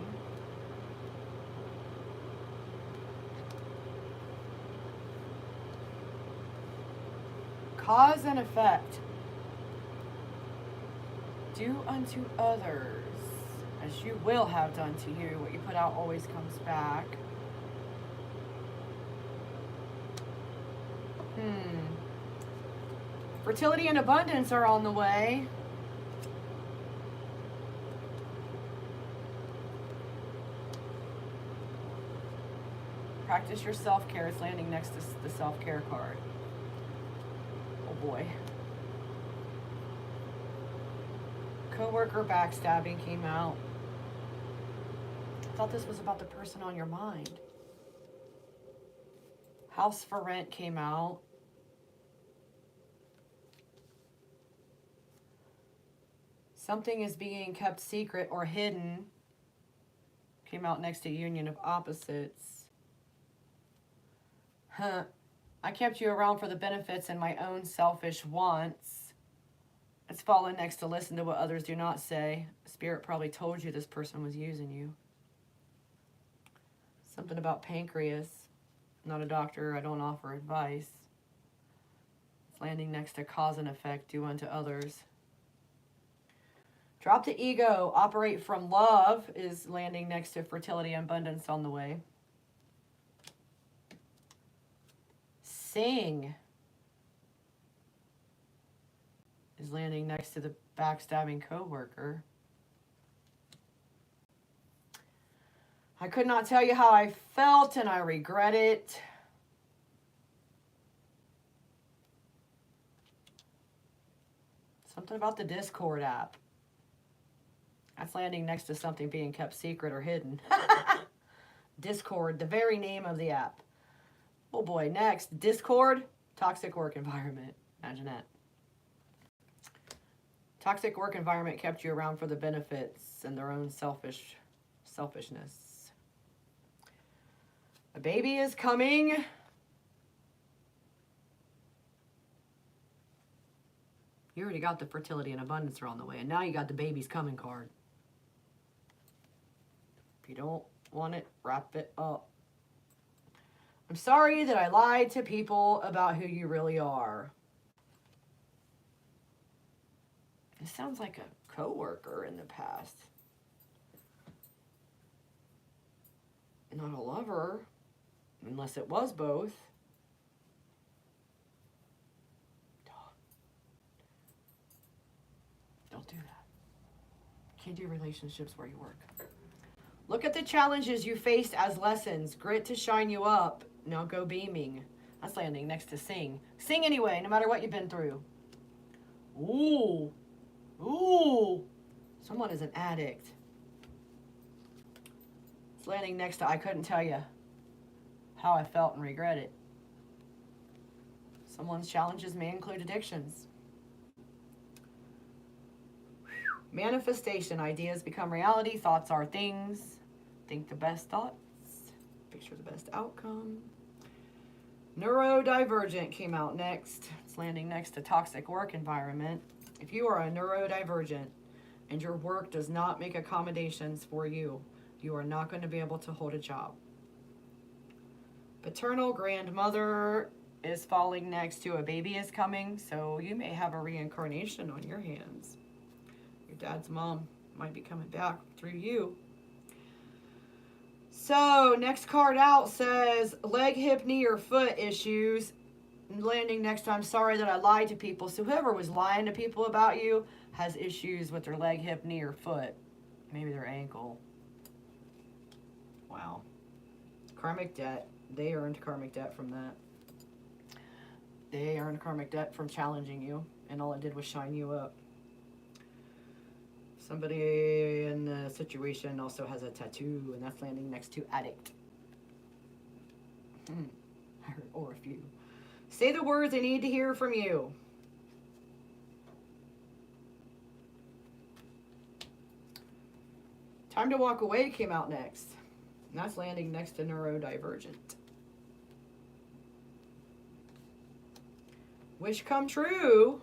Cause and effect. Do unto others as you will have done to you. What you put out always comes back. Fertility and abundance are on the way. Practice your self-care. It's landing next to the self-care card. Oh boy. Coworker backstabbing came out. I thought this was about the person on your mind. House for rent came out. Something is being kept secret or hidden. Came out next to union of opposites. I kept you around for the benefits and my own selfish wants. It's fallen next to listen to what others do not say. Spirit probably told you this person was using you. Something about pancreas. I'm not a doctor. I don't offer advice. It's landing next to cause and effect. Do unto others. Drop the ego, operate from love is landing next to fertility and abundance on the way. Sing is landing next to the backstabbing coworker. I could not tell you how I felt and I regret it. Something about the Discord app. That's landing next to something being kept secret or hidden. Discord, the very name of the app. Oh boy, next. Discord, toxic work environment. Imagine that. Toxic work environment kept you around for the benefits and their own selfishness. A baby is coming. You already got the fertility and abundance are on the way, and now you got the baby's coming card. If you don't want it, wrap it up. I'm sorry that I lied to people about who you really are. This sounds like a coworker in the past. Not a lover, unless it was both. Don't do that. Can't do relationships where you work. Look at the challenges you faced as lessons. Grit to shine you up. Now go beaming. That's landing next to sing. Sing anyway, no matter what you've been through. Ooh. Ooh. Someone is an addict. It's landing next to I couldn't tell you how I felt and regret it. Someone's challenges may include addictions. Manifestation. Ideas become reality. Thoughts are things. Think the best thoughts. Picture the best outcome. Neurodivergent came out next. It's landing next to toxic work environment. If you are a neurodivergent and your work does not make accommodations for you, you are not going to be able to hold a job. Paternal grandmother is falling next to a baby is coming, so you may have a reincarnation on your hands. Your dad's mom might be coming back through you. So, next card out says leg, hip, knee, or foot issues. Landing next to I'm sorry that I lied to people. So, whoever was lying to people about you has issues with their leg, hip, knee, or foot. Maybe their ankle. Wow. Karmic debt. They earned karmic debt from that. They earned karmic debt from challenging you, and all it did was shine you up. Somebody in the situation also has a tattoo, and that's landing next to addict. Or a few. Say the words I need to hear from you. Time to walk away came out next. And that's landing next to neurodivergent. Wish come true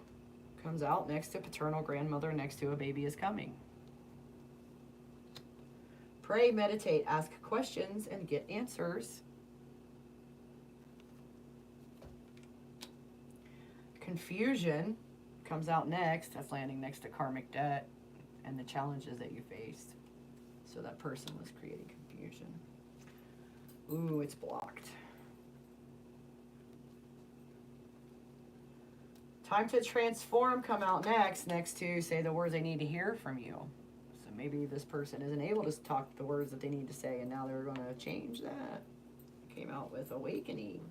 comes out next to paternal grandmother, next to a baby is coming. Pray, meditate, ask questions, and get answers. Confusion comes out next. That's landing next to karmic debt and the challenges that you faced. So that person was creating confusion. Ooh, it's blocked. Time to transform come out next to say the words I need to hear from you. So maybe this person isn't able to talk the words that they need to say, and now they're going to change that. Came out with awakening.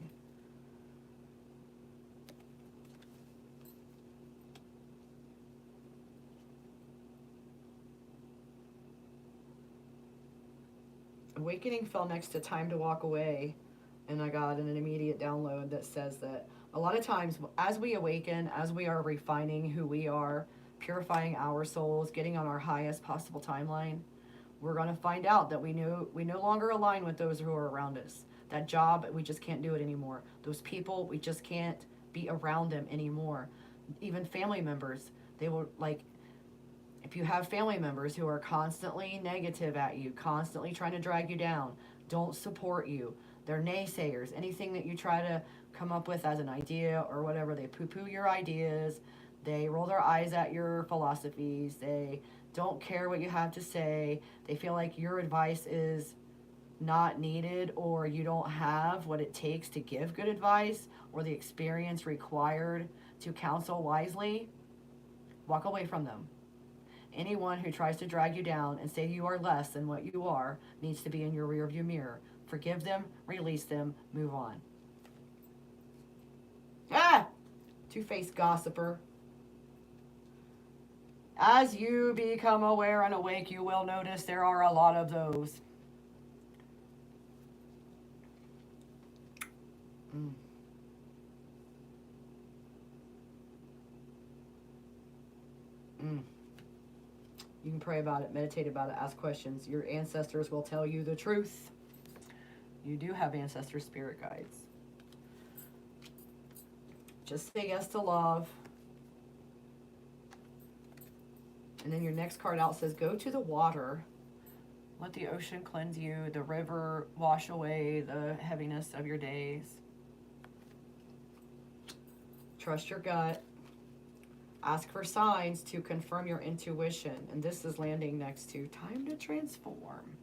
Awakening fell next to time to walk away, and I got an immediate download that says that a lot of times as we awaken, as we are refining who we are, purifying our souls, getting on our highest possible timeline, we're going to find out that we no longer align with those who are around us. That job, we just can't do it anymore. Those people, we just can't be around them anymore. Even family members, they will, like, if you have family members who are constantly negative at you, constantly trying to drag you down, don't support you, they're naysayers, anything that you try to come up with as an idea or whatever, they poo-poo your ideas, they roll their eyes at your philosophies, they don't care what you have to say, they feel like your advice is not needed, or you don't have what it takes to give good advice or the experience required to counsel wisely. Walk away from them. Anyone who tries to drag you down and say you are less than what you are needs to be in your rearview mirror. Forgive them, release them, move on. Ah! Two-faced gossiper. As you become aware and awake, you will notice there are a lot of those. You can pray about it, meditate about it, ask questions. Your ancestors will tell you the truth. You do have ancestor spirit guides. Just say yes to love. And then your next card out says, go to the water. Let the ocean cleanse you, the river wash away the heaviness of your days. Trust your gut. Ask for signs to confirm your intuition. And this is landing next to time to transform.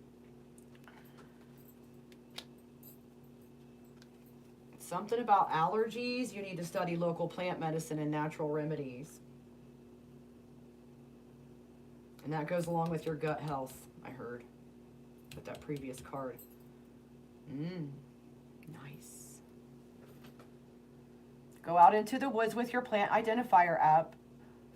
Something about allergies. You need to study local plant medicine and natural remedies. And that goes along with your gut health, I heard, with that previous card. Nice. Go out into the woods with your plant identifier app.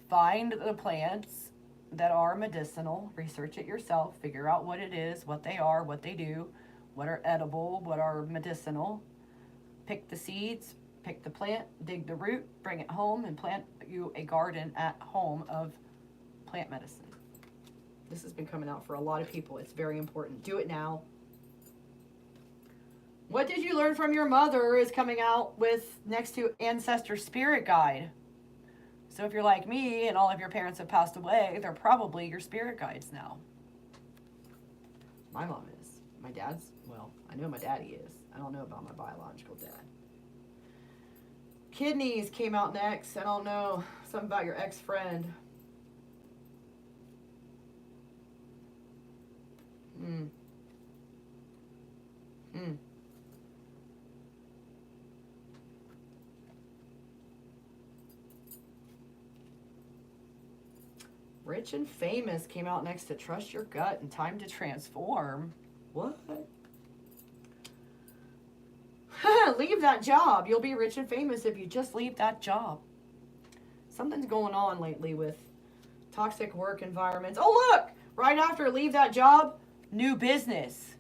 Find the plants that are medicinal. Research it yourself. Figure out what it is, what they are, what they do, what are edible, what are medicinal. Pick the seeds, pick the plant, dig the root, bring it home, and plant you a garden at home of plant medicine. This has been coming out for a lot of people. It's very important. Do it now. What did you learn from your mother is coming out with next to ancestor spirit guide. So if you're like me and all of your parents have passed away, they're probably your spirit guides now. My mom is. My dad's, well, I know my daddy is. I don't know about my biological dad. Kidneys came out next. I don't know. Something about your ex-friend. Rich and famous came out next to trust your gut and time to transform. What? Leave that job. You'll be rich and famous if you just leave that job. Something's going on lately with Toxic work environments. Oh, look! Right after leave that job, new business.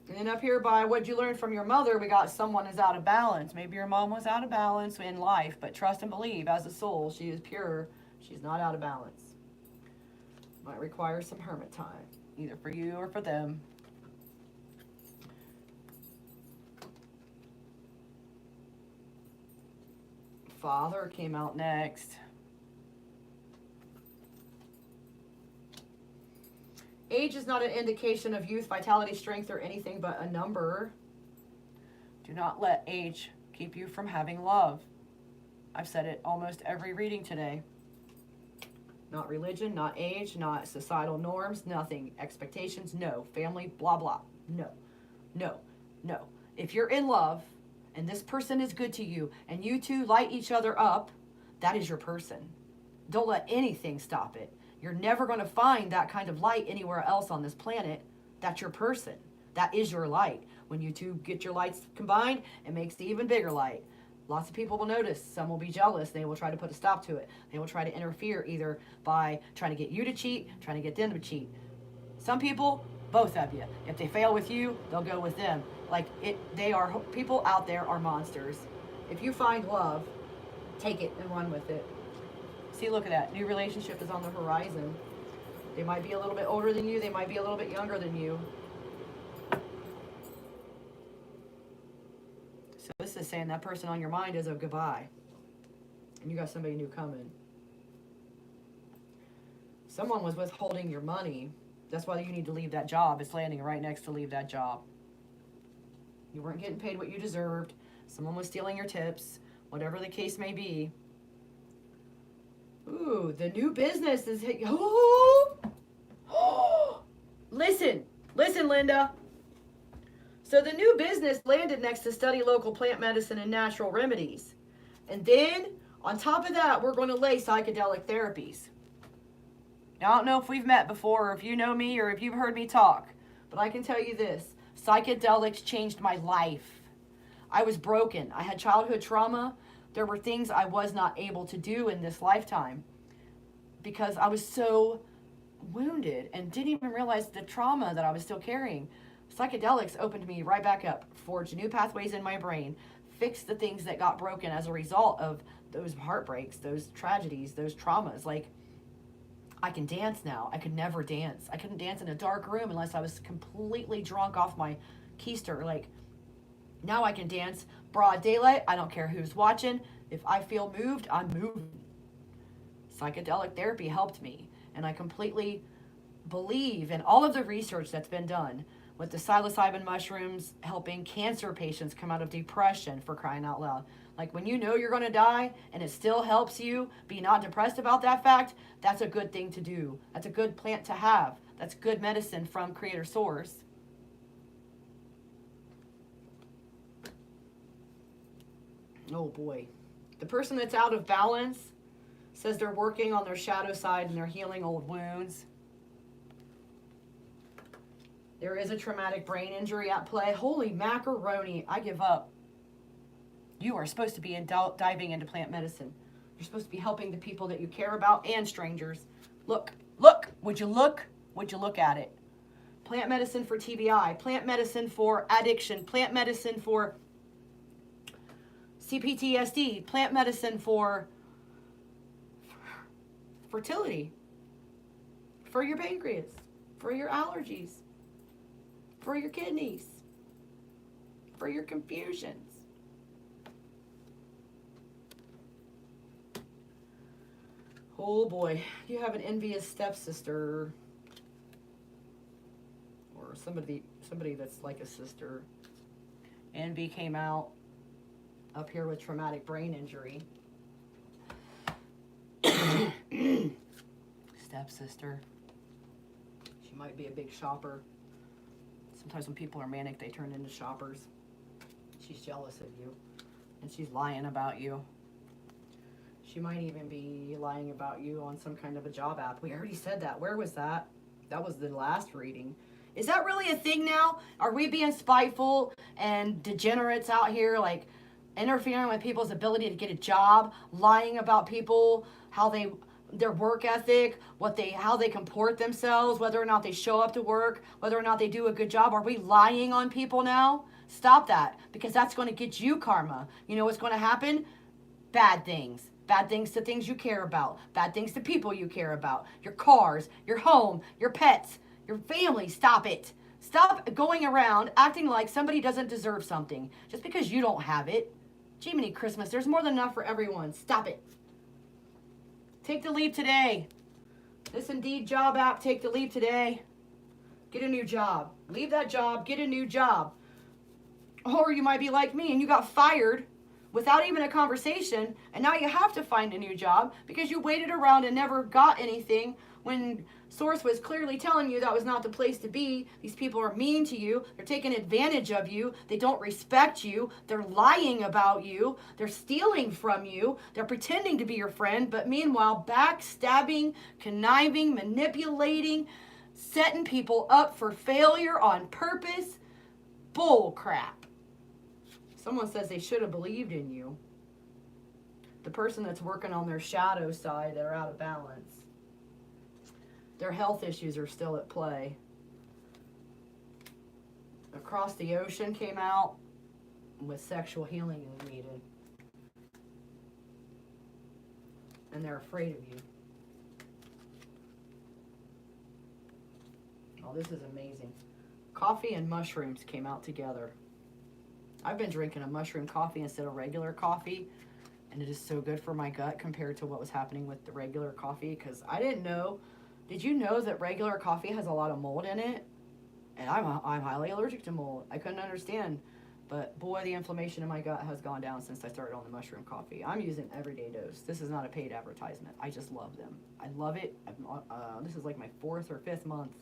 And then up here by what you learned from your mother, we got someone is out of balance. Maybe your mom was out of balance in life, but trust and believe, as a soul, she is pure. She's not out of balance. Might require some hermit time, either for you or for them. Father came out next. Age is not an indication of youth, vitality, strength, or anything but a number. Do not let age keep you from having love. I've said it almost every reading today. Not religion, not age, not societal norms, nothing. Expectations, no. Family, blah, blah. No, no, no. If you're in love and this person is good to you and you two light each other up, that is your person. Don't let anything stop it. You're never going to find that kind of light anywhere else on this planet. That's your person. That is your light. When you two get your lights combined, it makes the even bigger light. Lots of people will notice. Some will be jealous. They will try to put a stop to it. They will try to interfere either by trying to get you to cheat, trying to get them to cheat. Some people, both of you. If they fail with you, they'll go with them. People out there are monsters. If you find love, take it and run with it. See, look at that. New relationship is on the horizon. They might be a little bit older than you. They might be a little bit younger than you. So this is saying that person on your mind is a goodbye. And you got somebody new coming. Someone was withholding your money. That's why you need to leave that job. It's landing right next to leave that job. You weren't getting paid what you deserved. Someone was stealing your tips. Whatever the case may be. Ooh, the new business is... Oh! Listen, Linda. So the new business landed next to study local plant medicine and natural remedies. And then, on top of that, we're going to lay psychedelic therapies. Now, I don't know if we've met before, or if you know me, or if you've heard me talk. But I can tell you this. Psychedelics changed my life. I was broken. I had childhood trauma. There were things I was not able to do in this lifetime because I was so wounded and didn't even realize the trauma that I was still carrying. Psychedelics opened me right back up, forged new pathways in my brain, fixed the things that got broken as a result of those heartbreaks, those tragedies, those traumas. Like, I can dance now. I could never dance. I couldn't dance in a dark room unless I was completely drunk off my keister. Like, now I can dance broad daylight. I don't care who's watching. If I feel moved, I'm moving. Psychedelic therapy helped me. And I completely believe in all of the research that's been done with the psilocybin mushrooms helping cancer patients come out of depression, for crying out loud. Like, when you know you're going to die and it still helps you be not depressed about that fact, that's a good thing to do. That's a good plant to have. That's good medicine from Creator Source. Oh boy. The person that's out of balance says they're working on their shadow side and they're healing old wounds. There is a traumatic brain injury at play. Holy macaroni, I give up. You are supposed to be diving into plant medicine. You're supposed to be helping the people that you care about and strangers. Look. Would you look? Would you look at it? Plant medicine for TBI. Plant medicine for addiction. Plant medicine for CPTSD. Plant medicine for fertility. For your pancreas. For your allergies. For your kidneys. For your confusions. Oh boy, you have an envious stepsister, or somebody that's like a sister. Envy came out up here with traumatic brain injury. Stepsister. She might be a big shopper. Sometimes when people are manic, they turn into shoppers. She's jealous of you, and she's lying about you. She might even be lying about you on some kind of a job app. We already said that. Where was that? That was the last reading. Is that really a thing now? Are we being spiteful and degenerates out here? Like, interfering with people's ability to get a job, lying about people, their work ethic, how they comport themselves, whether or not they show up to work, whether or not they do a good job. Are we lying on people now? Stop that, because that's going to get you karma. You know what's going to happen? Bad things. Bad things to things you care about. Bad things to people you care about. Your cars, your home, your pets, your family. Stop it. Stop going around acting like somebody doesn't deserve something just because you don't have it. Jiminy Christmas, there's more than enough for everyone. Stop it. Take the leap today. This Indeed job app, take the leap today. Get a new job. Leave that job, get a new job. Or you might be like me and you got fired without even a conversation, and now you have to find a new job because you waited around and never got anything when Source was clearly telling you that was not the place to be. These people are mean to you. They're taking advantage of you. They don't respect you. They're lying about you. They're stealing from you. They're pretending to be your friend, but meanwhile, backstabbing, conniving, manipulating, setting people up for failure on purpose. Bull crap. Someone says they should have believed in you. The person that's working on their shadow side, they're out of balance. Their health issues are still at play. Across the Ocean came out with sexual healing is needed. And they're afraid of you. Oh, this is amazing. Coffee and mushrooms came out together. I've been drinking a mushroom coffee instead of regular coffee, and it is so good for my gut compared to what was happening with the regular coffee, because I didn't know. Did you know that regular coffee has a lot of mold in it? And I'm highly allergic to mold. I couldn't understand. But boy, the inflammation in my gut has gone down since I started on the mushroom coffee. I'm using Everyday Dose. This is not a paid advertisement. I just love them. I love it. This is like my 4th or 5th month.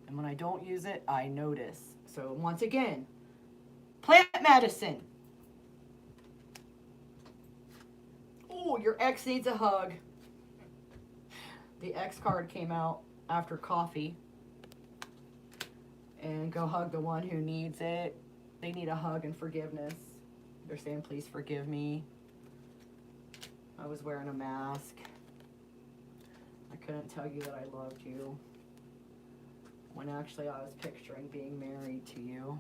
And when I don't use it, I notice. So once again, plant medicine. Oh, your ex needs a hug. The X card came out after coffee. And go hug the one who needs it. They need a hug and forgiveness. They're saying, please forgive me. I was wearing a mask. I couldn't tell you that I loved you. When actually I was picturing being married to you.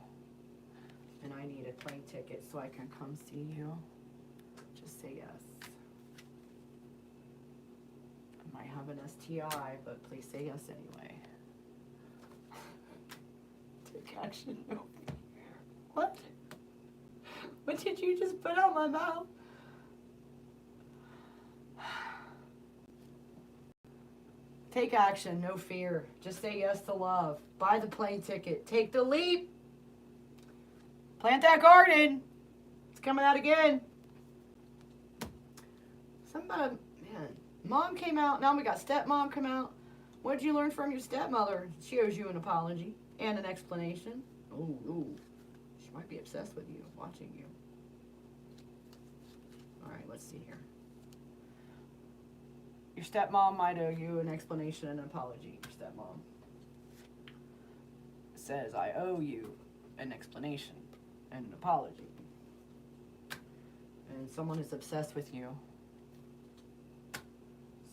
And I need a plane ticket so I can come see you. Just say yes. I might have an STI, but please say yes anyway. Take action. No. What? What did you just put out my mouth? Take action, no fear. Just say yes to love. Buy the plane ticket. Take the leap. Plant that garden. It's coming out again. Somebody, man. Mom came out. Now we got stepmom come out. What did you learn from your stepmother? She owes you an apology and an explanation. Ooh. She might be obsessed with you, watching you. All right, let's see here. Your stepmom might owe you an explanation and an apology. Your stepmom says, I owe you an explanation and an apology. And someone is obsessed with you.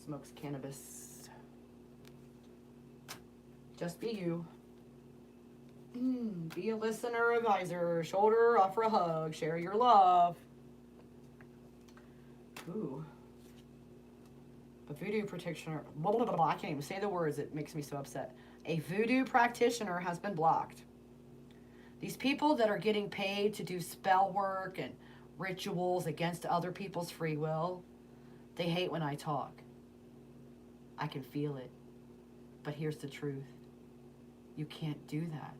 Smokes cannabis. Just be you. Be a listener, advisor, shoulder, offer a hug, share your love. Ooh. A voodoo practitioner, blah, blah, blah, blah. I can't even say the words. It makes me so upset. A voodoo practitioner has been blocked. These people that are getting paid to do spell work and rituals against other people's free will, they hate when I talk. I can feel it. But here's the truth. You can't do that.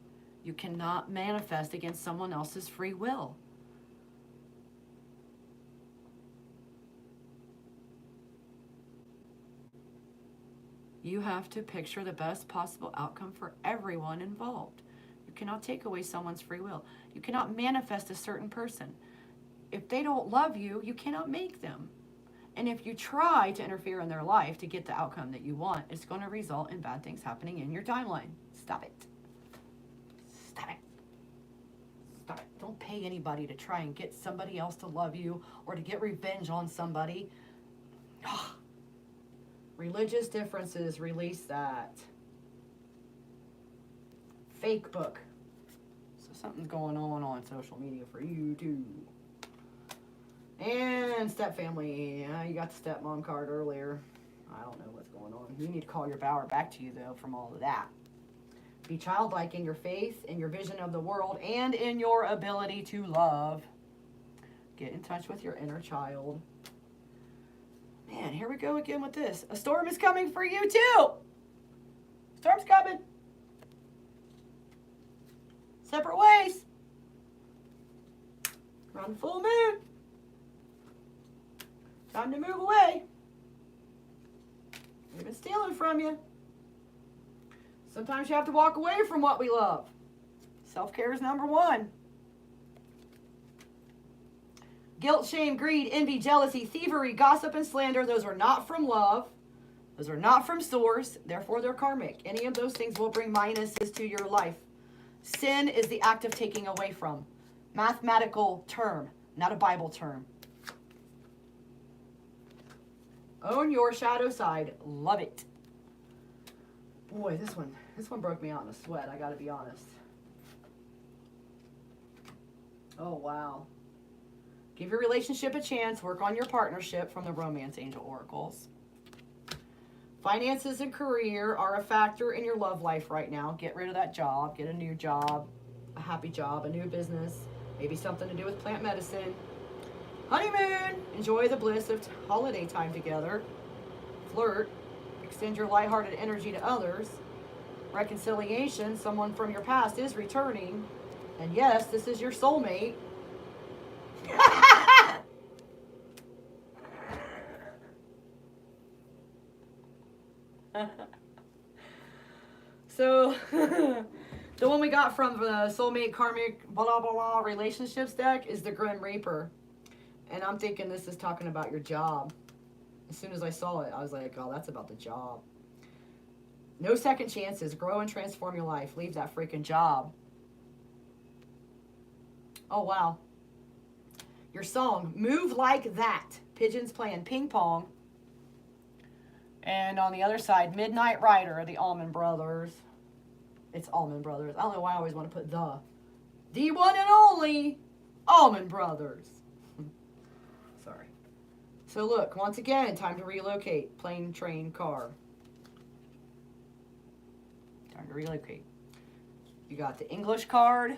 You cannot manifest against someone else's free will. You have to picture the best possible outcome for everyone involved. You cannot take away someone's free will. You cannot manifest a certain person. If they don't love you, you cannot make them. And if you try to interfere in their life to get the outcome that you want, it's going to result in bad things happening in your timeline. Stop it. Stop it. Stop it. Don't pay anybody to try and get somebody else to love you or to get revenge on somebody. Religious differences, release that. Fake book. So something's going on social media for you too. And step family. Yeah, you got the stepmom card earlier. I don't know what's going on. You need to call your power back to you though from all of that. Be childlike in your faith, in your vision of the world, and in your ability to love. Get in touch with your inner child. Man, here we go again with this. A storm is coming for you too. Storm's coming. Separate ways. Around the full moon. Time to move away. They've been stealing from you. Sometimes you have to walk away from what we love. Self-care is number one. Guilt, shame, greed, envy, jealousy, thievery, gossip, and slander, those are not from love. Those are not from source. Therefore, they're karmic. Any of those things will bring minuses to your life. Sin is the act of taking away from. Mathematical term, not a Bible term. Own your shadow side. Love it. Boy, this one broke me out in a sweat, I gotta be honest. Oh, wow. Give your relationship a chance. Work on your partnership from the Romance Angel Oracles. Finances and career are a factor in your love life right now. Get rid of that job. Get a new job, a happy job, a new business. Maybe something to do with plant medicine. Honeymoon. Enjoy the bliss of holiday time together. Flirt. Extend your lighthearted energy to others. Reconciliation. Someone from your past is returning. And yes, this is your soulmate. So, the one we got from the Soulmate Karmic blah blah blah relationships deck is the Grim Reaper. And I'm thinking this is talking about your job. As soon as I saw it, I was like, oh, that's about the job. No second chances. Grow and transform your life. Leave that freaking job. Oh, wow. Your song, Move Like That. Pigeons playing ping pong. And on the other side, Midnight Rider, the Allman Brothers. It's Allman Brothers. I don't know why I always want to put the one and only Allman Brothers. Sorry. So look, once again, time to relocate. Plane, train, car. Time to relocate. You got the English card,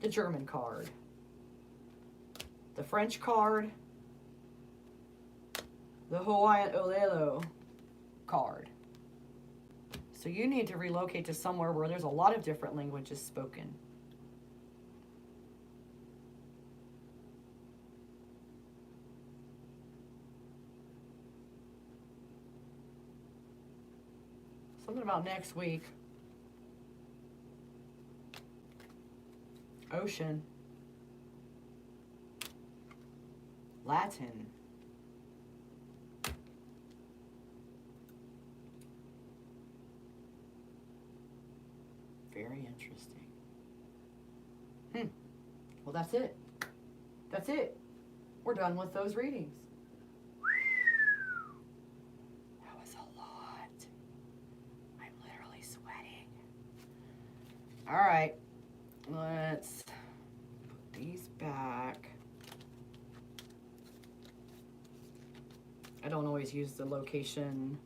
the German card, the French card, the Hawaiian Olelo card. So you need to relocate to somewhere where there's a lot of different languages spoken. Something about next week. Ocean. Latin. Very interesting. Well, that's it. That's it. We're done with those readings. That was a lot. I'm literally sweating. All right. Let's put these back. I don't always use the location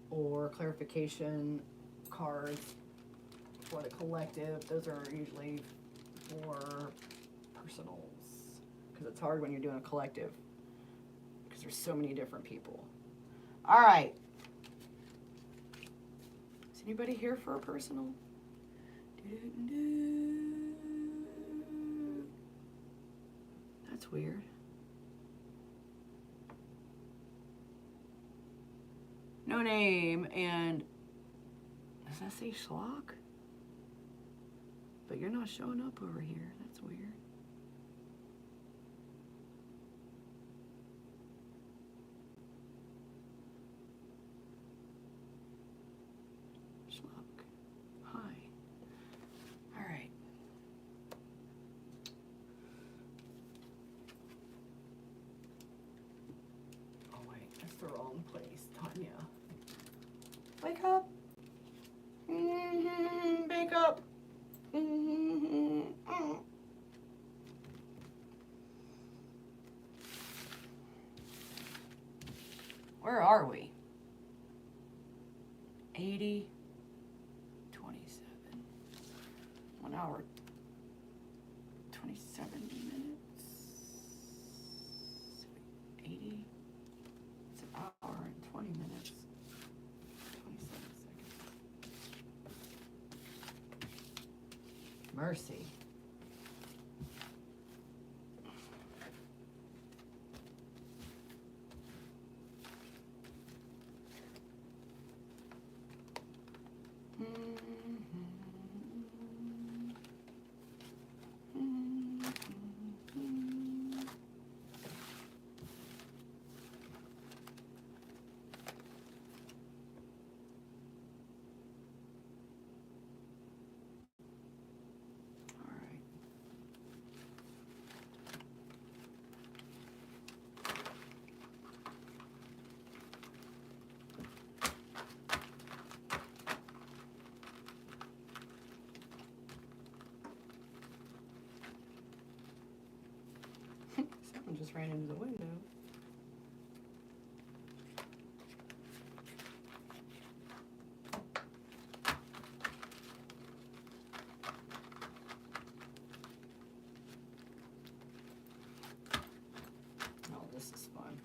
or clarification cards for the collective. Those are usually for personals because it's hard when you're doing a collective because there's so many different people. All right. Is anybody here for a personal? That's weird. No name, and does that say Schlock? But you're not showing up over here. That's weird. Schlock. Hi. All right. the wrong place, Tanya. Wake up. Wake up. Where are we? 80, 27. 1 hour, 27 minutes. 80. It's an hour and 20 minutes. 27 seconds. Mercy. Someone just ran into the window. Oh, this is fun.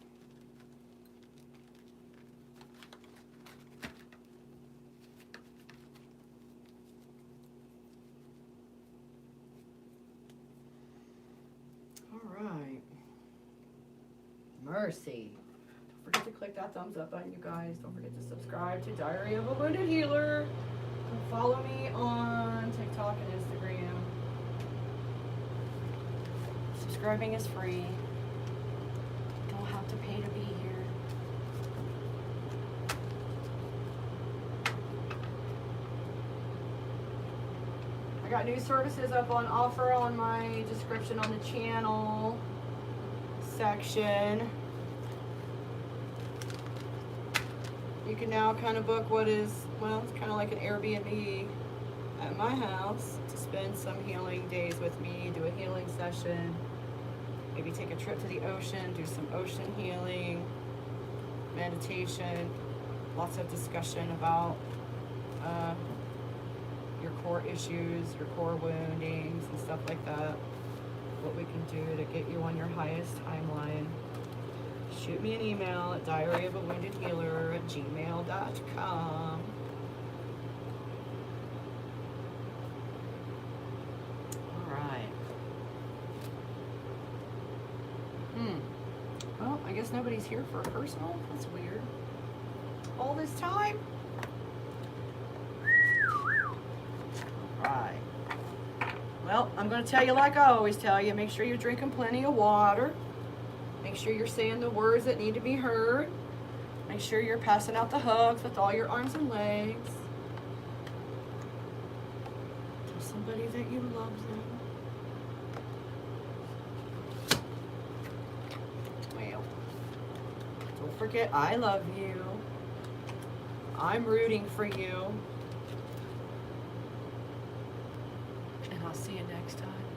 All right. Mercy. Don't forget to click that thumbs up button, you guys. Don't forget to subscribe to Diary of a Wounded Healer. And follow me on TikTok and Instagram. Subscribing is free. Don't have to pay to be here. I got new services up on offer on my description on the channel section. You can now kind of book what is, well, it's kind of like an Airbnb at my house to spend some healing days with me, do a healing session, maybe take a trip to the ocean, do some ocean healing, meditation, lots of discussion about your core issues, your core woundings and stuff like that. What we can do to get you on your highest timeline. Shoot me an email at diaryofawoundedhealer@gmail.com. All right. Well, I guess nobody's here for a personal. That's weird. All this time? Right. Well, I'm going to tell you like I always tell you, make sure you're drinking plenty of water. Make sure you're saying the words that need to be heard. Make sure you're passing out the hugs with all your arms and legs. Tell somebody that you love them. Well, don't forget I love you. I'm rooting for you. And I'll see you next time.